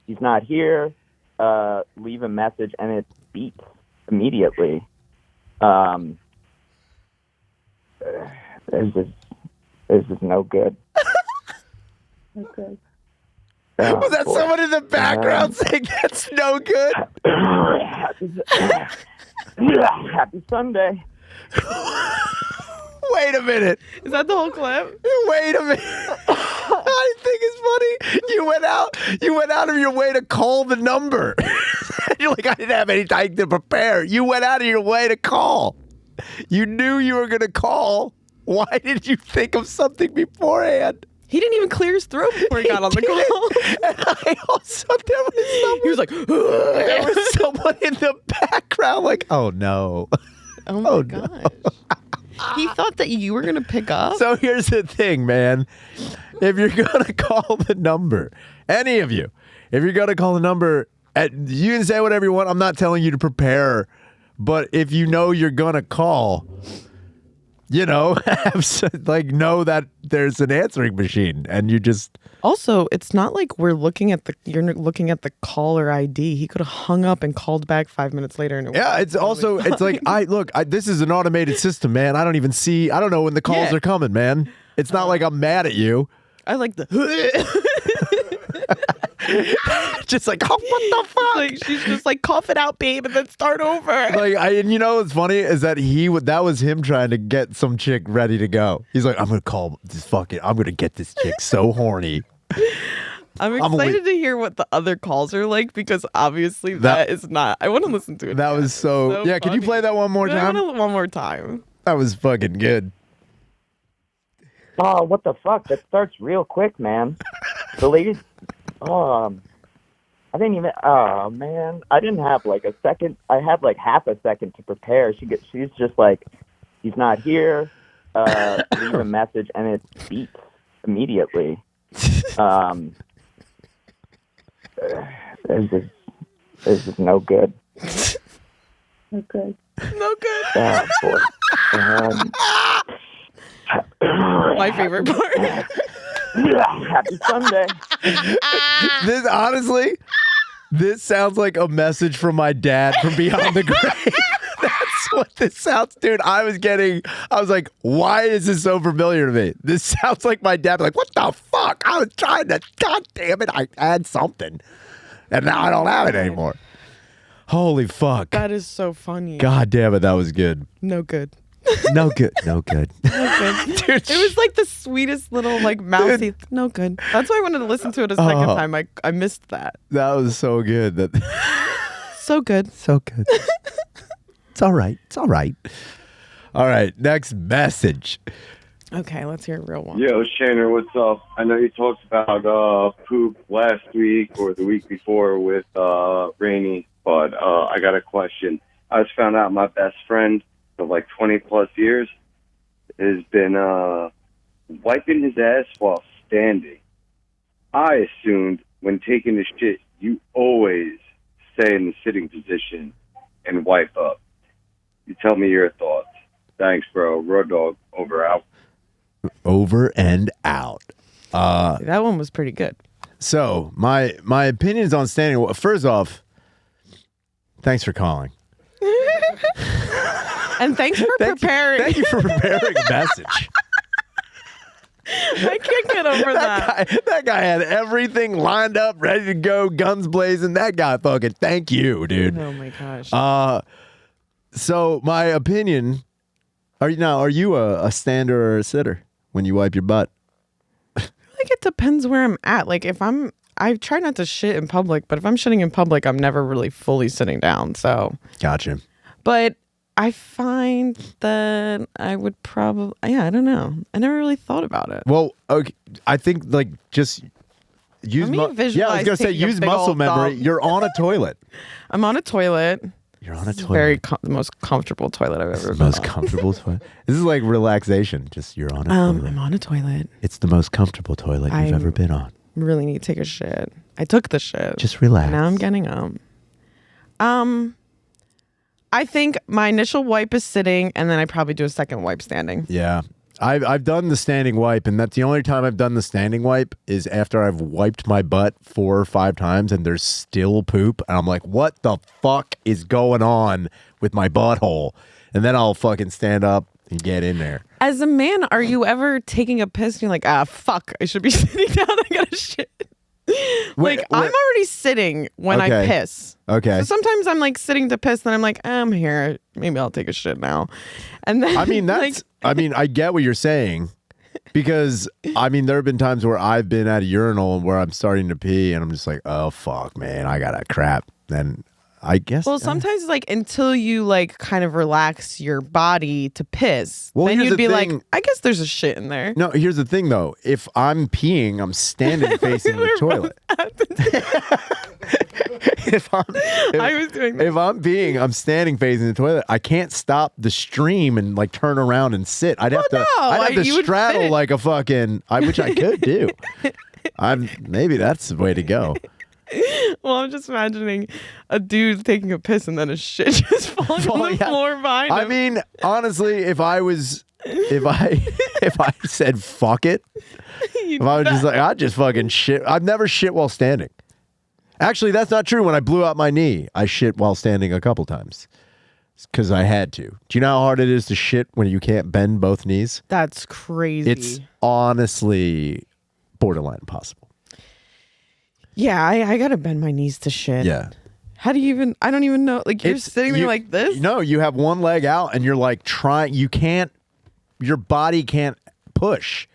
he's not here. Leave a message, and it beeps immediately. This is no good. Okay. Was that someone in the background saying that's no good? Happy Sunday. Wait a minute. Is that the whole clip? Wait a minute. I think it's funny. You went out of your way to call the number. You're like, I didn't have any time to prepare. You went out of your way to call. You knew you were going to call. Why did you think of something beforehand? He didn't even clear his throat before he got on the call. And I also, He was like, there was someone in the background like, oh no. oh my Oh, no. gosh. He thought that you were going to pick up. So here's the thing, man. If you're going to call the number, any of you, if you're going to call the number, you can say whatever you want. I'm not telling you to prepare. But if you know you're going to call, you know, know that there's an answering machine and you just. Also, it's not like you're looking at the caller ID. He could have hung up and called back 5 minutes later. And Yeah, it's also, it's like, this is an automated system, man. I don't know when the calls are coming, man. It's not like I'm mad at you. I like the. Just like, oh, what the fuck? Like she's just like cough it out, babe, and then start over. And you know what's funny is that that was him trying to get some chick ready to go. He's like, I'm gonna call this I'm gonna get this chick so horny. I'm excited to hear what the other calls are like because obviously that is not. I want to listen to it. That again. was so yeah. Can you funny. play that one more time? One more time. That was fucking good. Oh, what the fuck? That starts real quick, man. The lady, I didn't even. Oh man, I didn't have like a second. I had like half a second to prepare. She's just like, he's not here. Leave a message, and it beeps immediately. This is no good. Okay. No good. Oh, boy. My favorite part. Happy Sunday. This sounds like a message from my dad from beyond the grave. That's what this sounds, dude. I was like, why is this so familiar to me? This sounds like my dad. Like, what the fuck? I was trying to, God damn it, I had something. And now I don't have it anymore. Holy fuck. That is so funny. God damn it, that was good. No good. No good. No good. Dude, it was like the sweetest little like mousy. No good. That's why I wanted to listen to it a second time. I missed that. That was so good. So good. So good. It's all right. It's all right. All right. Next message. Okay, let's hear a real one. Yo, Shanner, what's up? I know you talked about poop last week or the week before with Rainey, but I got a question. I just found out my best friend of like 20 plus years has been wiping his ass while standing. I assumed when taking a shit, you always stay in the sitting position and wipe up. You tell me your thoughts. Thanks, bro. Road dog, over out. over and out. That one was pretty good. So my opinions on standing. First off, thanks for calling. And thanks for preparing. Thank you for preparing a message. I can't get over that. That guy had everything lined up, ready to go, guns blazing. That guy fucking thank you, dude. Oh my gosh. So my opinion, are you a stander or a sitter when you wipe your butt? I think it depends where I'm at. Like I try not to shit in public, but if I'm shitting in public, I'm never really fully sitting down. So Gotcha. But I find that I would probably, I don't know. I never really thought about it. Well, okay, I think like just use Let me visualize I was gonna say taking a use big muscle old memory. dump. You're on a toilet. I'm on a toilet. You're on a toilet. Very the most comfortable toilet I've ever been Most on. comfortable toilet. This is like relaxation. Just you're on a toilet. I'm on a toilet. It's the most comfortable toilet you've ever been on. Really need to take a shit. I took the shit. Just relax. Now I'm getting up. I think my initial wipe is sitting, and then I probably do a second wipe standing. Yeah. I've done the standing wipe, and that's the only time I've done the standing wipe is after I've wiped my butt 4 or 5 times and there's still poop. And I'm like, what the fuck is going on with my butthole? And then I'll fucking stand up and get in there. As a man, are you ever taking a piss and you're like, fuck, I should be sitting down, I gotta shit? Wait, I'm already sitting when I piss. Okay. So sometimes I'm like sitting to piss, then I'm like, I'm here. Maybe I'll take a shit now. And then I mean, that's, I get what you're saying because, I mean, there have been times where I've been at a urinal and where I'm starting to pee and I'm just like, oh, fuck, man, I got to crap. Then I guess. Well, sometimes like until you like kind of relax your body to piss, Well, then here's you'd the be like, thing. I guess there's a shit in there. No, here's the thing though. If I'm peeing, I'm standing facing the toilet. I was doing that. If I'm peeing, I'm standing facing the toilet. I can't stop the stream and like turn around and sit. I'd have to you would straddle fit. like a fucking, which I could do. Maybe that's the way to go. Well, I'm just imagining a dude taking a piss and then a shit just falling on the floor behind him. I mean, honestly, if I said fuck it, if I was just like, I'd just fucking shit. I've never shit while standing. Actually, that's not true. When I blew out my knee, I shit while standing a couple times because I had to. Do you know how hard it is to shit when you can't bend both knees? That's crazy. It's honestly borderline impossible. Yeah, I gotta bend my knees to shit. Yeah. How do you even? I don't even know. Like you're sitting there like this. No, you have one leg out and you're like trying. You can't. Your body can't push.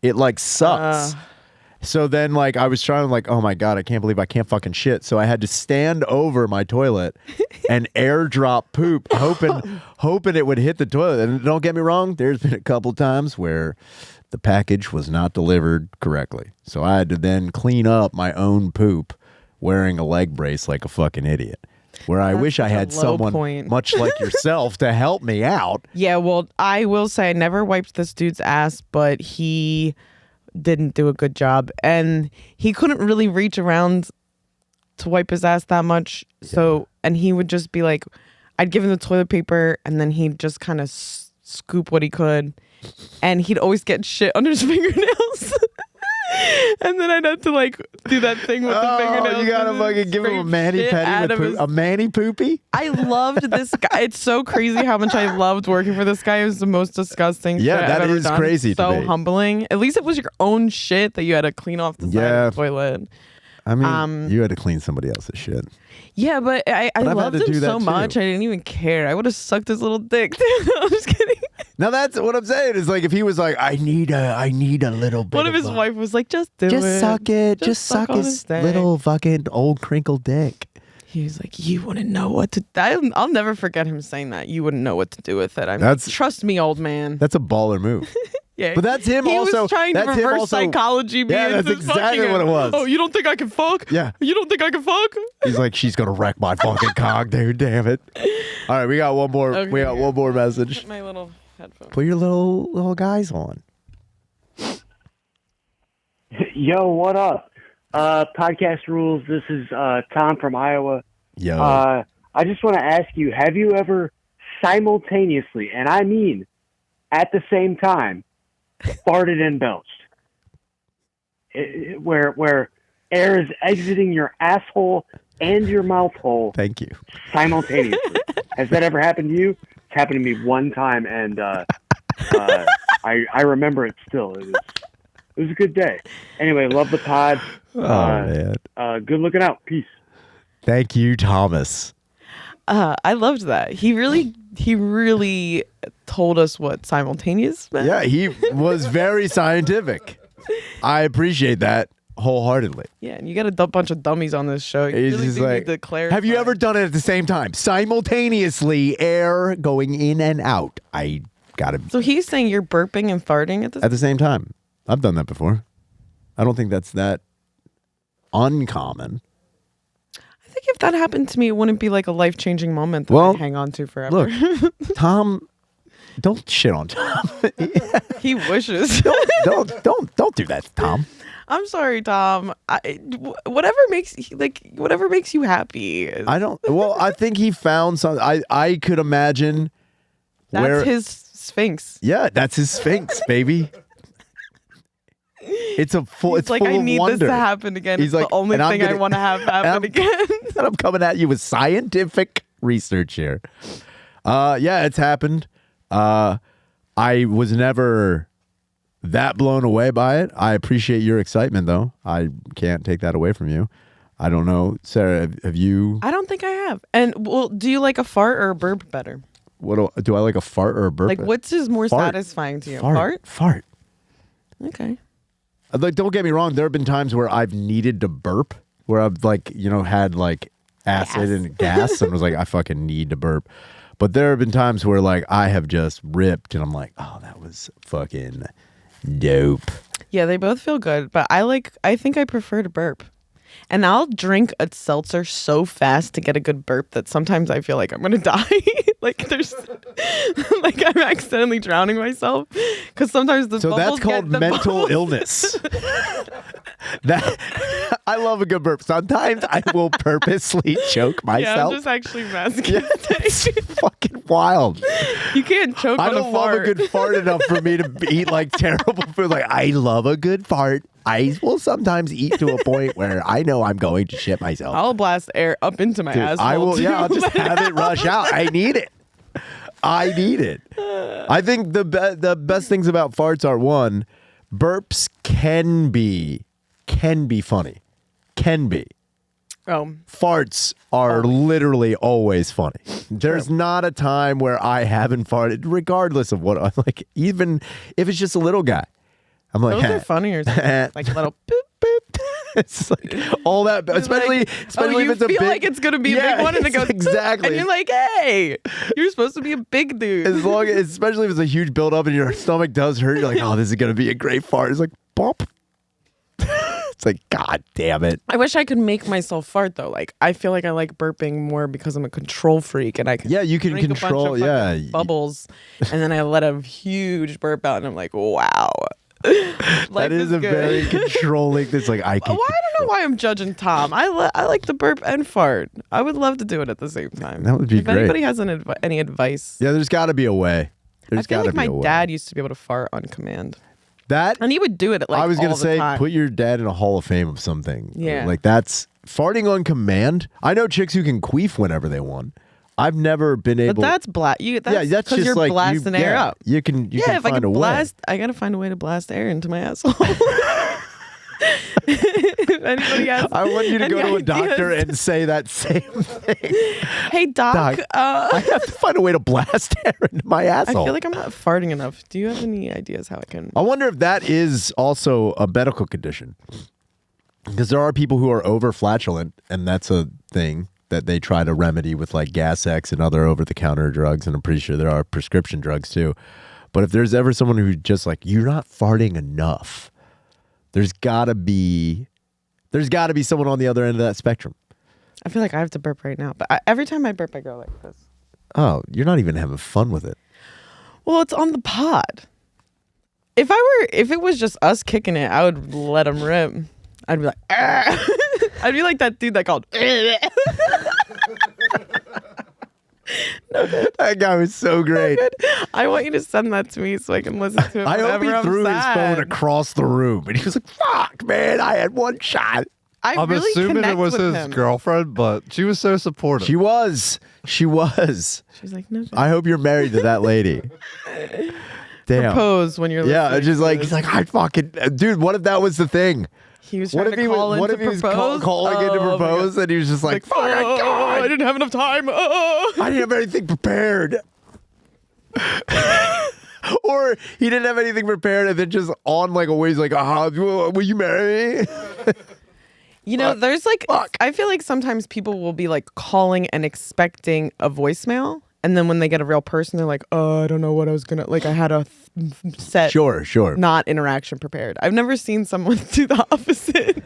It like sucks. So then, like, I was trying, like, oh my God, I can't believe I can't fucking shit. So I had to stand over my toilet and airdrop poop, hoping it would hit the toilet. And don't get me wrong, there's been a couple times where the package was not delivered correctly. So I had to then clean up my own poop wearing a leg brace like a fucking idiot. Where I wish I had someone much like yourself to help me out. Yeah, well, I will say I never wiped this dude's ass, but he didn't do a good job. And he couldn't really reach around to wipe his ass that much. So, and he would just be like, I'd give him the toilet paper and then he'd just kind of scoop what he could. And he'd always get shit under his fingernails. And then I'd have to like do that thing with the fingernails. You gotta fucking give him a mani-pedi with poop. A mani-poopy? I loved this guy. It's so crazy how much I loved working for this guy. It was the most disgusting shit that I've ever is done. crazy to So me. humbling. At least it was your own shit that you had to clean off the side of the toilet. I mean, you had to clean somebody else's shit. Yeah, but I loved him so too. much. I didn't even care. I would have sucked his little dick. I'm just kidding. Now that's what I'm saying. Is like if he was like, I need a little bit. What if his wife was like, just do it. Just suck it. Just suck his little fucking old crinkled dick. He was like, you wouldn't know what to. I'll never forget him saying that. You wouldn't know what to do with it. Trust me, old man. That's a baller move. Yeah, but that's him. He also was trying to reverse psychology. Yeah, that's exactly what it was. Oh, you don't think I can fuck? Yeah. You don't think I can fuck? He's like, she's gonna wreck my fucking cock, dude. Damn it. All right, we got one more. Okay, we got one more message. Put my little headphones. Put your little guys on. Yo, what up? Podcast rules. This is Tom from Iowa. Yo. I just want to ask you, have you ever simultaneously, and I mean at the same time, farted and belched. Where air is exiting your asshole and your mouth hole Thank you. simultaneously. Has that ever happened to you? It's happened to me one time, and I remember it still. It was a good day. Anyway, love the pod. Man. Good looking out. Peace. Thank you, Thomas. I loved that. He really told us what simultaneous meant. Yeah, he was very scientific. I appreciate that wholeheartedly. Yeah, and you got a bunch of dummies on this show. You He's really just do like, need to clarify. have you ever done it at the same time? Simultaneously, air going in and out. I got it So he's saying you're burping and farting at at the same time. I've done that before. I don't think that's that uncommon. I think if that happened to me, it wouldn't be like a life-changing moment that I'd hang on to forever. Look, Tom, don't shit on Tom. He wishes. Don't do that, Tom. I'm sorry, Tom. Whatever makes you happy. I don't. Well, I think he found something. I could imagine. That's his Sphinx. Yeah, that's his Sphinx, baby. It's a full. He's It's like, full I of need wonder. this to happen again. He's It's like, the only and I'm thing I gonna- want to have happen again. And I'm coming at you with scientific research here. Yeah, it's happened. I was never that blown away by it. I appreciate your excitement, though. I can't take that away from you. I don't know, Sarah. Have you? I don't think I have. And well, do you like a fart or a burp better? What do I like, a fart or a burp? Like, which is more Fart. satisfying to you? Fart. Okay. Like, don't get me wrong. There have been times where I've needed to burp, where I've had like acid and gas, and was like, I fucking need to burp. But there have been times where like I have just ripped, and I'm like, oh, that was fucking dope. Yeah, they both feel good, but I think I prefer to burp. And I'll drink a seltzer so fast to get a good burp that sometimes I feel like I'm gonna die. like I'm accidentally drowning myself because sometimes the So bubbles that's called get the mental bubbles. illness. I love a good burp. Sometimes I will purposely choke Yeah, I'm myself. just actually masking. Yeah, it's fucking wild. You can't choke I on don't a love fart. a good fart enough for me to eat like terrible food. Like, I love a good fart. I will sometimes eat to a point where I know I'm going to shit myself. I'll blast air up into my Dude, asshole. I will. too. Yeah, I'll just have it rush out. I need it. I need it. I think the best things about farts are, one, burps can be funny. Can be. Oh, Farts are literally always funny. There's not a time where I haven't farted, regardless of what I'm like, even if it's just a little guy. I'm like, those are funnier. Like a little boop boop. it's like all that, especially you if it's a feel big, like it's gonna be a big one, and it goes boop, exactly. and you're like, hey, you're supposed to be a big dude. Especially if it's a huge buildup and your stomach does hurt, you're like, oh, this is gonna be a great fart. It's like, pop. It's like, God damn it. I wish I could make myself fart though. Like, I feel like I like burping more because I'm a control freak, and I can Yeah, you can drink control. a bunch of fucking Yeah, bubbles, and then I let a huge burp out, and I'm like, wow. that Life is a good. very controlling. It's like I can. Well, I don't know why I'm judging Tom. I like the burp and fart. I would love to do it at the same time. That would be if great. anybody has any advice, Yeah, there's got to be a way. I There's feel got to like be my a way. dad used to be able to fart on command, That and he would do it at like I was gonna gonna say, time. put your dad in a Hall of Fame of something. Yeah. like that's farting on command. I know chicks who can queef whenever they want. I've never been But able. that's yeah, that's because just you're like blasting air yeah, up. You can Yeah, can if I find could a blast, I gotta find a way to blast air into my asshole. If anybody has, way. I want you to any go to a ideas? doctor and say that same thing. Hey doc, Doc, I have to find a way to blast air into my I asshole. feel like I'm not farting enough. Do you have any ideas how I can? I wonder if that is also a medical condition. Because there are people who are over flatulent, and that's a thing that they try to remedy with like Gas X and other over-the-counter drugs, and I'm pretty sure there are prescription drugs too. But if there's ever someone who just like, you're not farting enough, there's gotta be someone on the other end of that spectrum. I feel like I have to burp right now, but every time I burp, I go like this. Oh, you're not even having fun with it. Well, it's on the pod. If it was just us kicking it, I would let him rip. I'd be like, I'd be like that dude that called. That guy was so great. I want you to send that to me so I can listen to it. I hope he whenever I'm threw his sad. phone across the room, and he was like, "Fuck, man, I had one shot." I'm assuming it connect was with his him. girlfriend, but she was so supportive. She was. She's like, no. I hope you're married to that lady. Damn. Propose when you're Yeah, listening just to like this. he's like, I fucking dude. What if that was the thing? He was What trying if to he call was? in What to if he was propose? calling in to Oh, my propose, God. and he was just like, "Fuck, I didn't have enough time. Oh. I didn't have anything prepared." Or he didn't have anything prepared, and then just on like a way, he's like, will you marry me?" You know, there's like, I feel like sometimes people will be like calling and expecting a voicemail. And then when they get a real person, they're like, oh, I don't know what I was going to, like, I had a set Sure. not interaction prepared. I've never seen someone do the opposite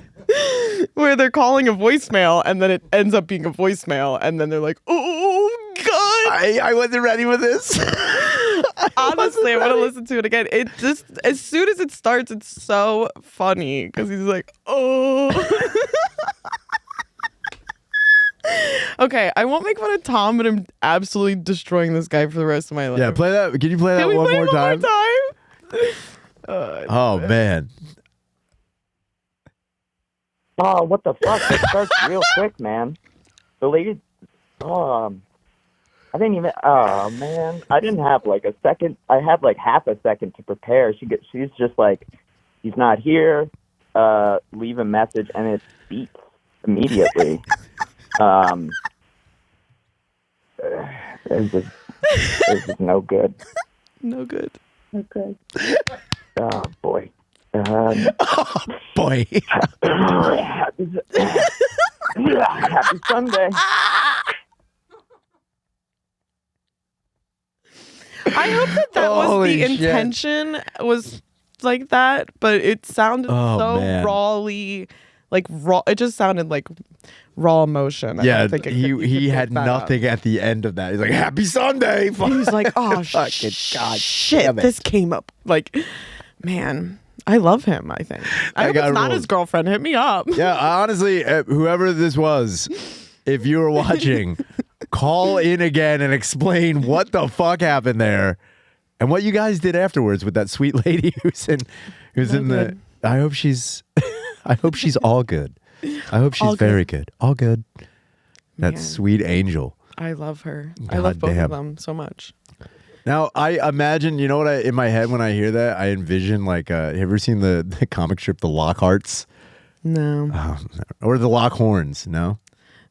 where they're calling a voicemail and then it ends up being a voicemail. And then they're like, oh, God. I wasn't ready for this. Honestly, I want to listen to it again. It just, as soon as it starts, it's so funny because he's like, oh. Okay, I won't make fun of Tom, but I'm absolutely destroying this guy for the rest of my life. Yeah, play that. Can you play that Can we one play more it time? Oh man. Oh, what the fuck? It starts real quick, man. The lady, I didn't even. Oh man, I didn't have like a second. I had like half a second to prepare. She's just like, he's not here. Leave a message, and it beeps immediately. It's just no good. No good. Okay. Oh boy. Boy. Happy Sunday. I hope that was Holy the shit. intention was like that, but it sounded so man. rawly, like raw. It just sounded like raw emotion. I Yeah, don't think you could he pick had that up. nothing at the end of that. He's like, "Happy Sunday." He was like, "Oh Fucking God shit, damn it. this came up." Like, man, I love him. I think. I hope guy it's not rules. his girlfriend. Hit me up. Yeah, honestly, whoever this was, if you were watching, call in again and explain what the fuck happened there, and what you guys did afterwards with that sweet lady who's in the. I hope she's all good. I hope she's All good. very good. All good. That Man. sweet angel. I love her. I love both damn. of them so much. Now I imagine, you know what? In my head when I hear that, I envision like, have you ever seen the comic strip The Lockharts? No, Or the Lockhorns? No.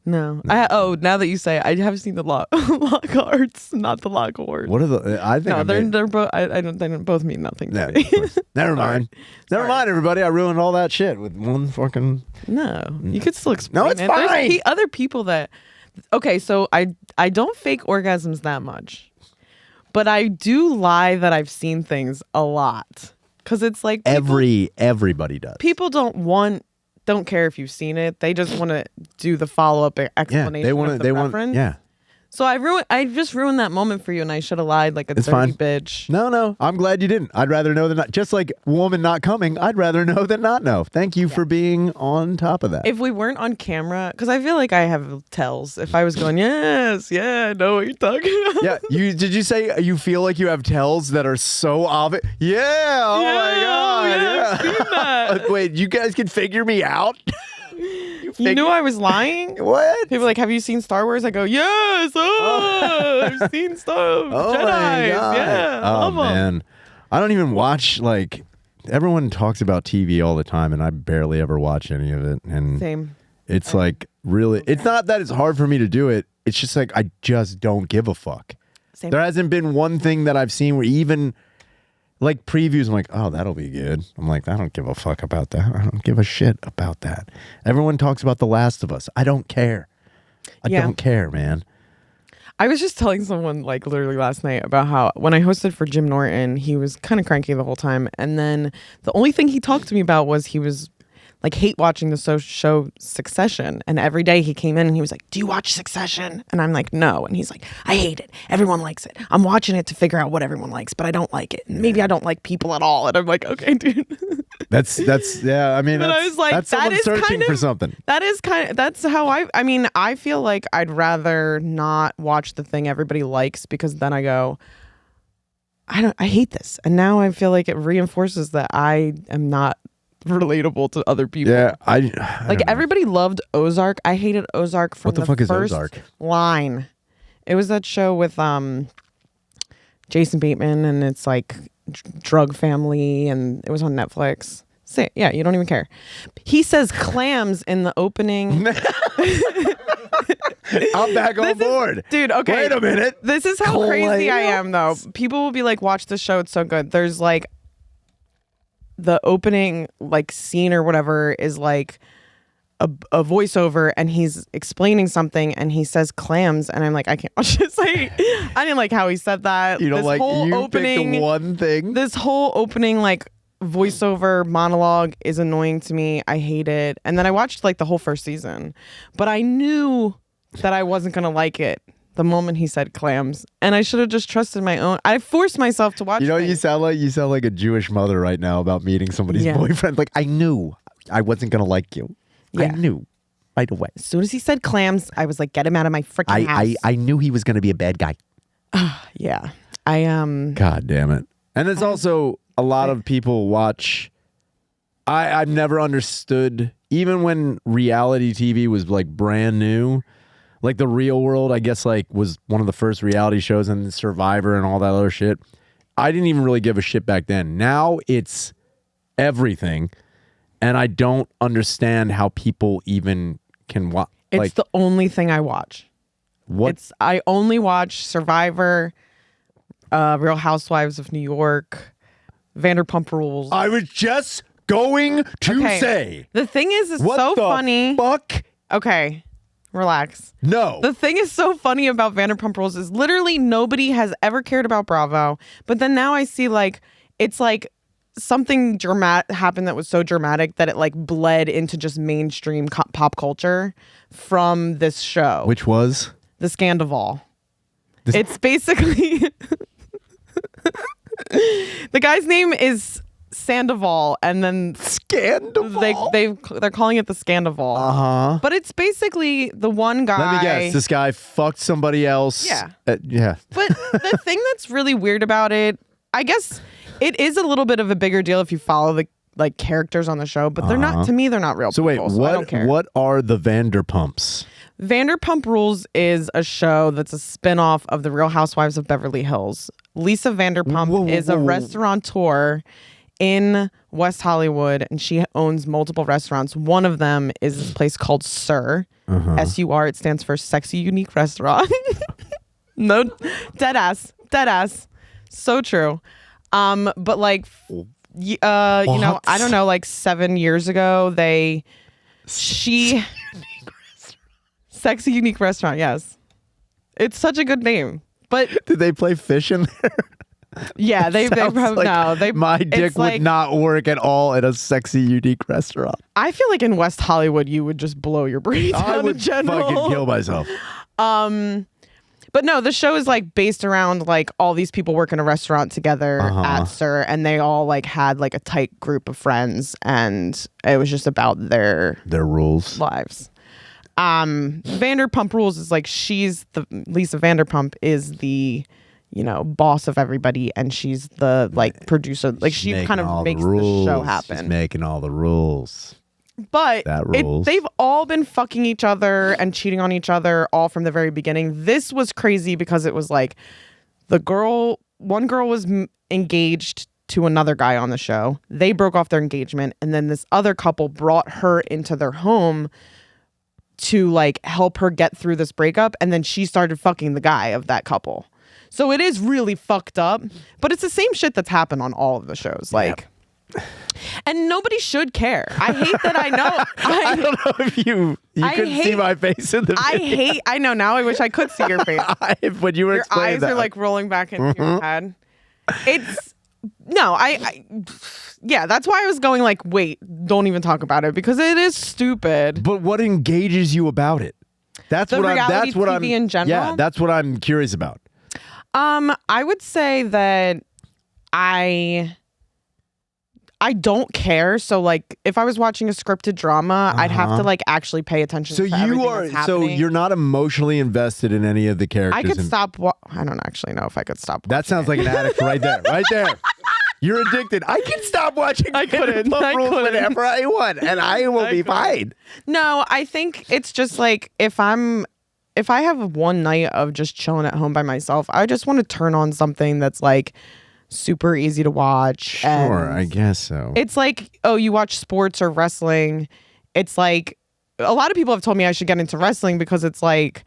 no. Now that you say, it, I have seen the Lockharts, not the Lockhorns. What are the? I think No, I made- they're both. They don't both mean nothing to Yeah, me. of course. Never mind. Never mind, everybody. I ruined all that shit with one fucking. No, you could still explain. No, it's it. There's fine. other people that. Okay, so I don't fake orgasms that much, but I do lie that I've seen things a lot because it's like Everybody does. people don't care if you've seen it. They just want to do the follow up Yeah, explanation. they want of to. the They want. reference. Yeah. So I just ruined that moment for you, and I should have lied like a It's dirty fine. bitch. No. I'm glad you didn't. I'd rather know than not. Just like woman not coming, I'd rather know than not know. Thank you for being on top of that. If we weren't on camera, because I feel like I have tells. If I was going, yes, yeah, I know what you're talking about. Yeah, did you say you feel like you have tells that are so obvious? Yeah. Oh my god. yeah, I've seen that. Wait, you guys can figure me out? You knew I was lying? What? People are like, have you seen Star Wars? I go, yes. I've seen stuff. Oh Jedi's. my god. Yeah, Oh love 'em. man. I don't even watch like everyone talks about TV all the time and I barely ever watch any of it. And Same. it's like really it's not that it's hard for me to do it. It's just like I just don't give a fuck. Same. There hasn't been one thing that I've seen where even like previews, I'm like, oh, that'll be good. I'm like, I don't give a fuck about that. I don't give a shit about that. Everyone talks about The Last of Us. I don't care. I Yeah. don't care, man. I was just telling someone like literally last night about how when I hosted for Jim Norton, he was kind of cranky the whole time. And then the only thing he talked to me about was he was like hate watching the show Succession. And every day he came in and he was like, "Do you watch Succession?" And I'm like, "No." And he's like, "I hate it. Everyone likes it. I'm watching it to figure out what everyone likes, but I don't like it. Maybe I don't like people at all." And I'm like, "Okay, dude." That's yeah. I mean, But I was like, that's that someone is searching kind of, for something. that's how I mean, I feel like I'd rather not watch the thing everybody likes, because then I go, I hate this. And now I feel like it reinforces that I am not relatable to other people. Yeah, I like don't know. everybody loved Ozark. I hated Ozark from What the fuck is first Ozark? line. It was that show with Jason Bateman, and it's like drug family, and it was on Netflix. Say, yeah, you don't even care. He says clams in the opening. I'm back on board. Dude, okay. Wait a minute. This is how crazy I am, though. People will be like, "Watch the show, it's so good." There's like the opening like scene or whatever is like a voiceover, and he's explaining something, and he says clams, and I'm like, I can't watch this. I didn't like how he said that. You don't this like whole you opening, picked one thing. This whole opening like voiceover monologue is annoying to me. I hate it. And then I watched like the whole first season, but I knew that I wasn't gonna like it the moment he said clams, and I should have just trusted my own. I forced myself to watch. You know, things. you sound like a Jewish mother right now about meeting somebody's boyfriend. Like, I knew I wasn't gonna like you. Yeah. I knew right away. As soon as he said clams, I was like, get him out of my freaking house. I knew he was gonna be a bad guy. Yeah. God damn it. And there's also a lot of people watch. I've never understood, even when reality TV was like brand new, like The Real World, I guess, like was one of the first reality shows, and Survivor and all that other shit. I didn't even really give a shit back then. Now it's everything, and I don't understand how people even can watch. It's the only thing I watch. What? I only watch Survivor, Real Housewives of New York, Vanderpump Rules. I was just going to say. The thing is, it's what so the funny. Fuck. Okay, relax. No. The thing is so funny about Vanderpump Rules is literally nobody has ever cared about Bravo, but then now I see like it's like something dramatic happened that was so dramatic that it like bled into just mainstream pop culture from this show. Which was? The Scandival. It's basically the guy's name is Sandoval, and then Scandival. They're calling it the Scandival. Uh-huh. But it's basically the one guy. Let me guess. This guy fucked somebody else. Yeah. Yeah. But the thing that's really weird about it, I guess it is a little bit of a bigger deal if you follow the like characters on the show, but they're not. To me, they're not real. So wait, people, so I don't care. what are the Vanderpumps? Vanderpump Rules is a show that's a spin-off of The Real Housewives of Beverly Hills. Lisa Vanderpump is a restaurateur in West Hollywood, and she owns multiple restaurants. One of them is this place called SUR. S-U-R. It stands for Sexy Unique Restaurant. No, dead ass. So true. But like, you know, I don't know, like 7 years ago, Sexy Unique Restaurant, yes. It's such a good name. But did they play fish in there? Yeah, they probably no. My dick would not work at all at a Sexy Unique Restaurant. I feel like in West Hollywood you would just blow your brains out. I would in general. fucking kill myself. But no, the show is like based around like all these people work in a restaurant together at SUR, and they all like had like a tight group of friends, and it was just about their rules lives. Vanderpump Rules is like Lisa Vanderpump is the, you know, boss of everybody, and she's the like producer. Like she kind of makes the show happen. She's making all the rules. But rules. They've all been fucking each other and cheating on each other all from the very beginning. This was crazy because it was like one girl was engaged to another guy on the show. They broke off their engagement, and then this other couple brought her into their home to like help her get through this breakup, and then she started fucking the guy of that couple. So it is really fucked up, but it's the same shit that's happened on all of the shows. Like, and nobody should care. I hate that I know. I don't know if you couldn't see my face in the video. I know now. I wish I could see your face. When you were your explaining eyes that. are like rolling back into your head. It's no, that's why I was going like, wait, don't even talk about it because it is stupid. But what engages you about it? That's The what I'm. reality That's what TV I'm. in general? Yeah, that's what I'm curious about. I would say that I don't care. So like if I was watching a scripted drama, I'd have to like actually pay attention So to everything you are. that's So happening. you're not emotionally invested in any of the characters. I could stop. I don't actually know if I could stop. That sounds like an addict right there. Right there. You're addicted. I can stop watching. I couldn't. Vanderpump Rules whenever I want, and I will be fine. No, I think it's just like if I have one night of just chilling at home by myself, I just want to turn on something that's like super easy to watch. Sure, and I guess so. it's like, oh, you watch sports or wrestling. It's like a lot of people have told me I should get into wrestling because it's like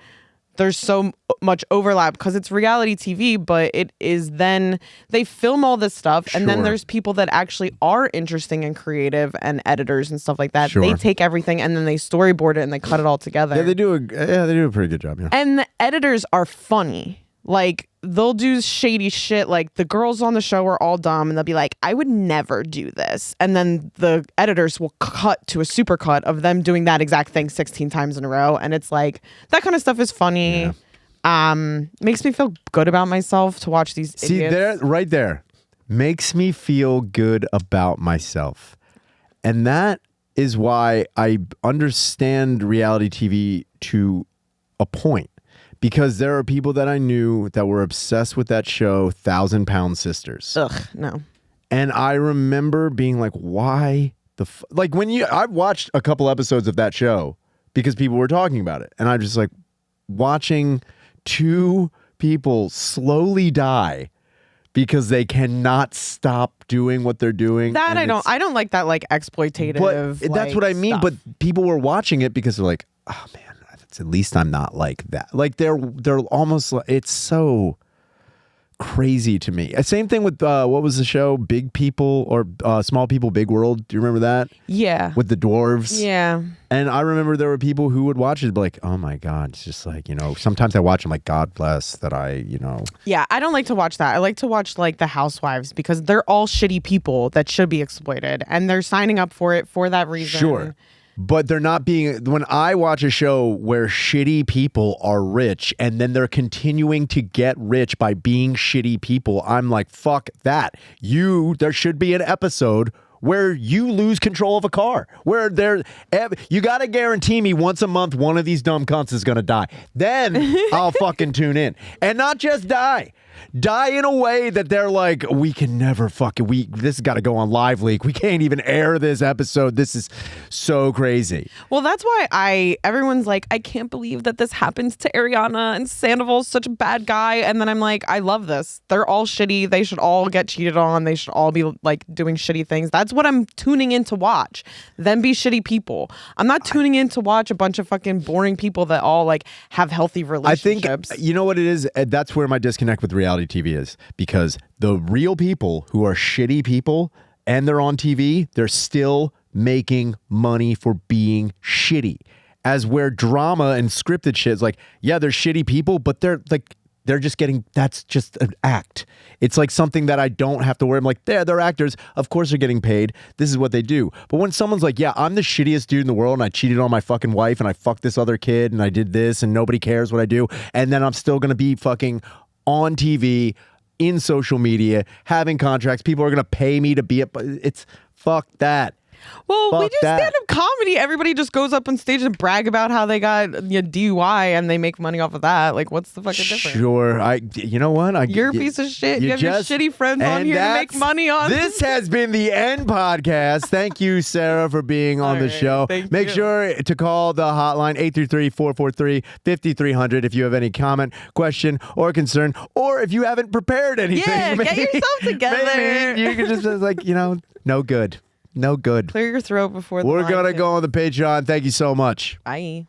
there's so much overlap because it's reality TV, but it is then they film all this stuff and then Sure. there's people that actually are interesting and creative and editors and stuff like that. Sure. They take everything and then they storyboard it and they cut it all together. Yeah, they do a pretty good job. Yeah. And the editors are funny. Like they'll do shady shit. Like the girls on the show are all dumb and they'll be like, I would never do this. And then the editors will cut to a supercut of them doing that exact thing 16 times in a row. And it's like that kind of stuff is funny. Makes me feel good about myself to watch these See idiots. there, right there, makes me feel good about myself, and that is why I understand reality TV to a point. Because there are people that I knew that were obsessed with that show, 1,000-Pound Sisters. Ugh, no. And I remember being like, why the like when I've watched a couple episodes of that show because people were talking about it. And I'm just like watching two people slowly die because they cannot stop doing what they're doing. That And I don't like that like exploitative. but that's what I mean. stuff. But people were watching it because they're like, oh man, at least I'm not like that. Like they're almost like, it's so crazy to me. Same thing with what was the show? Big People or Small People, Big World. Do you remember that? Yeah. With the dwarves. Yeah. And I remember there were people who would watch it and be like, oh my God. It's just like, sometimes I watch, I'm like, God bless that Yeah, I don't like to watch that. I like to watch like the Housewives because they're all shitty people that should be exploited and they're signing up for it for that reason. Sure. But they're not being, when I watch a show where shitty people are rich and then they're continuing to get rich by being shitty people, I'm like, fuck that. There should be an episode where you lose control of a car, where you got to guarantee me once a month one of these dumb cunts is going to die. Then I'll fucking tune in. And not just die in a way that they're like, we can never this has got to go on Live Leak. We can't even air this episode. This is so crazy. Well, that's why everyone's like, I can't believe that this happens to Ariana and Sandoval's such a bad guy. And then I'm like, I love this. They're all shitty. They should all get cheated on. They should all be like doing shitty things. That's what I'm tuning in to watch. Them be shitty people. I'm not tuning in to watch a bunch of fucking boring people that all like have healthy relationships. I think, you know what it is? That's where my disconnect with reality TV is, because the real people who are shitty people and they're on TV, they're still making money for being shitty. As where drama and scripted shit is like, yeah, they're shitty people, but they're just getting, that's just an act. It's like something that I don't have to worry. I'm like, they're actors. Of course they're getting paid. This is what they do. But when someone's like, yeah, I'm the shittiest dude in the world and I cheated on my fucking wife and I fucked this other kid and I did this and nobody cares what I do. And then I'm still going to be fucking on TV, in social media, having contracts. People are going to pay me to be it's fuck that. Well, we Fuck do that. stand-up comedy. Everybody just goes up on stage and brag about how they got DUI and they make money off of that. Like, what's the fucking difference? Sure. You know what? You're a piece of shit. You have your shitty friends on here to make money on. This has been the End Podcast. Thank you, Sarah, for being on the show. Make sure to call the hotline 833-443-5300 if you have any comment, question, or concern, or if you haven't prepared anything. Yeah, get yourself together. Maybe you can just like, no good. No good. Clear your throat before the We're line going to hits. go on the Patreon. Thank you so much. Bye.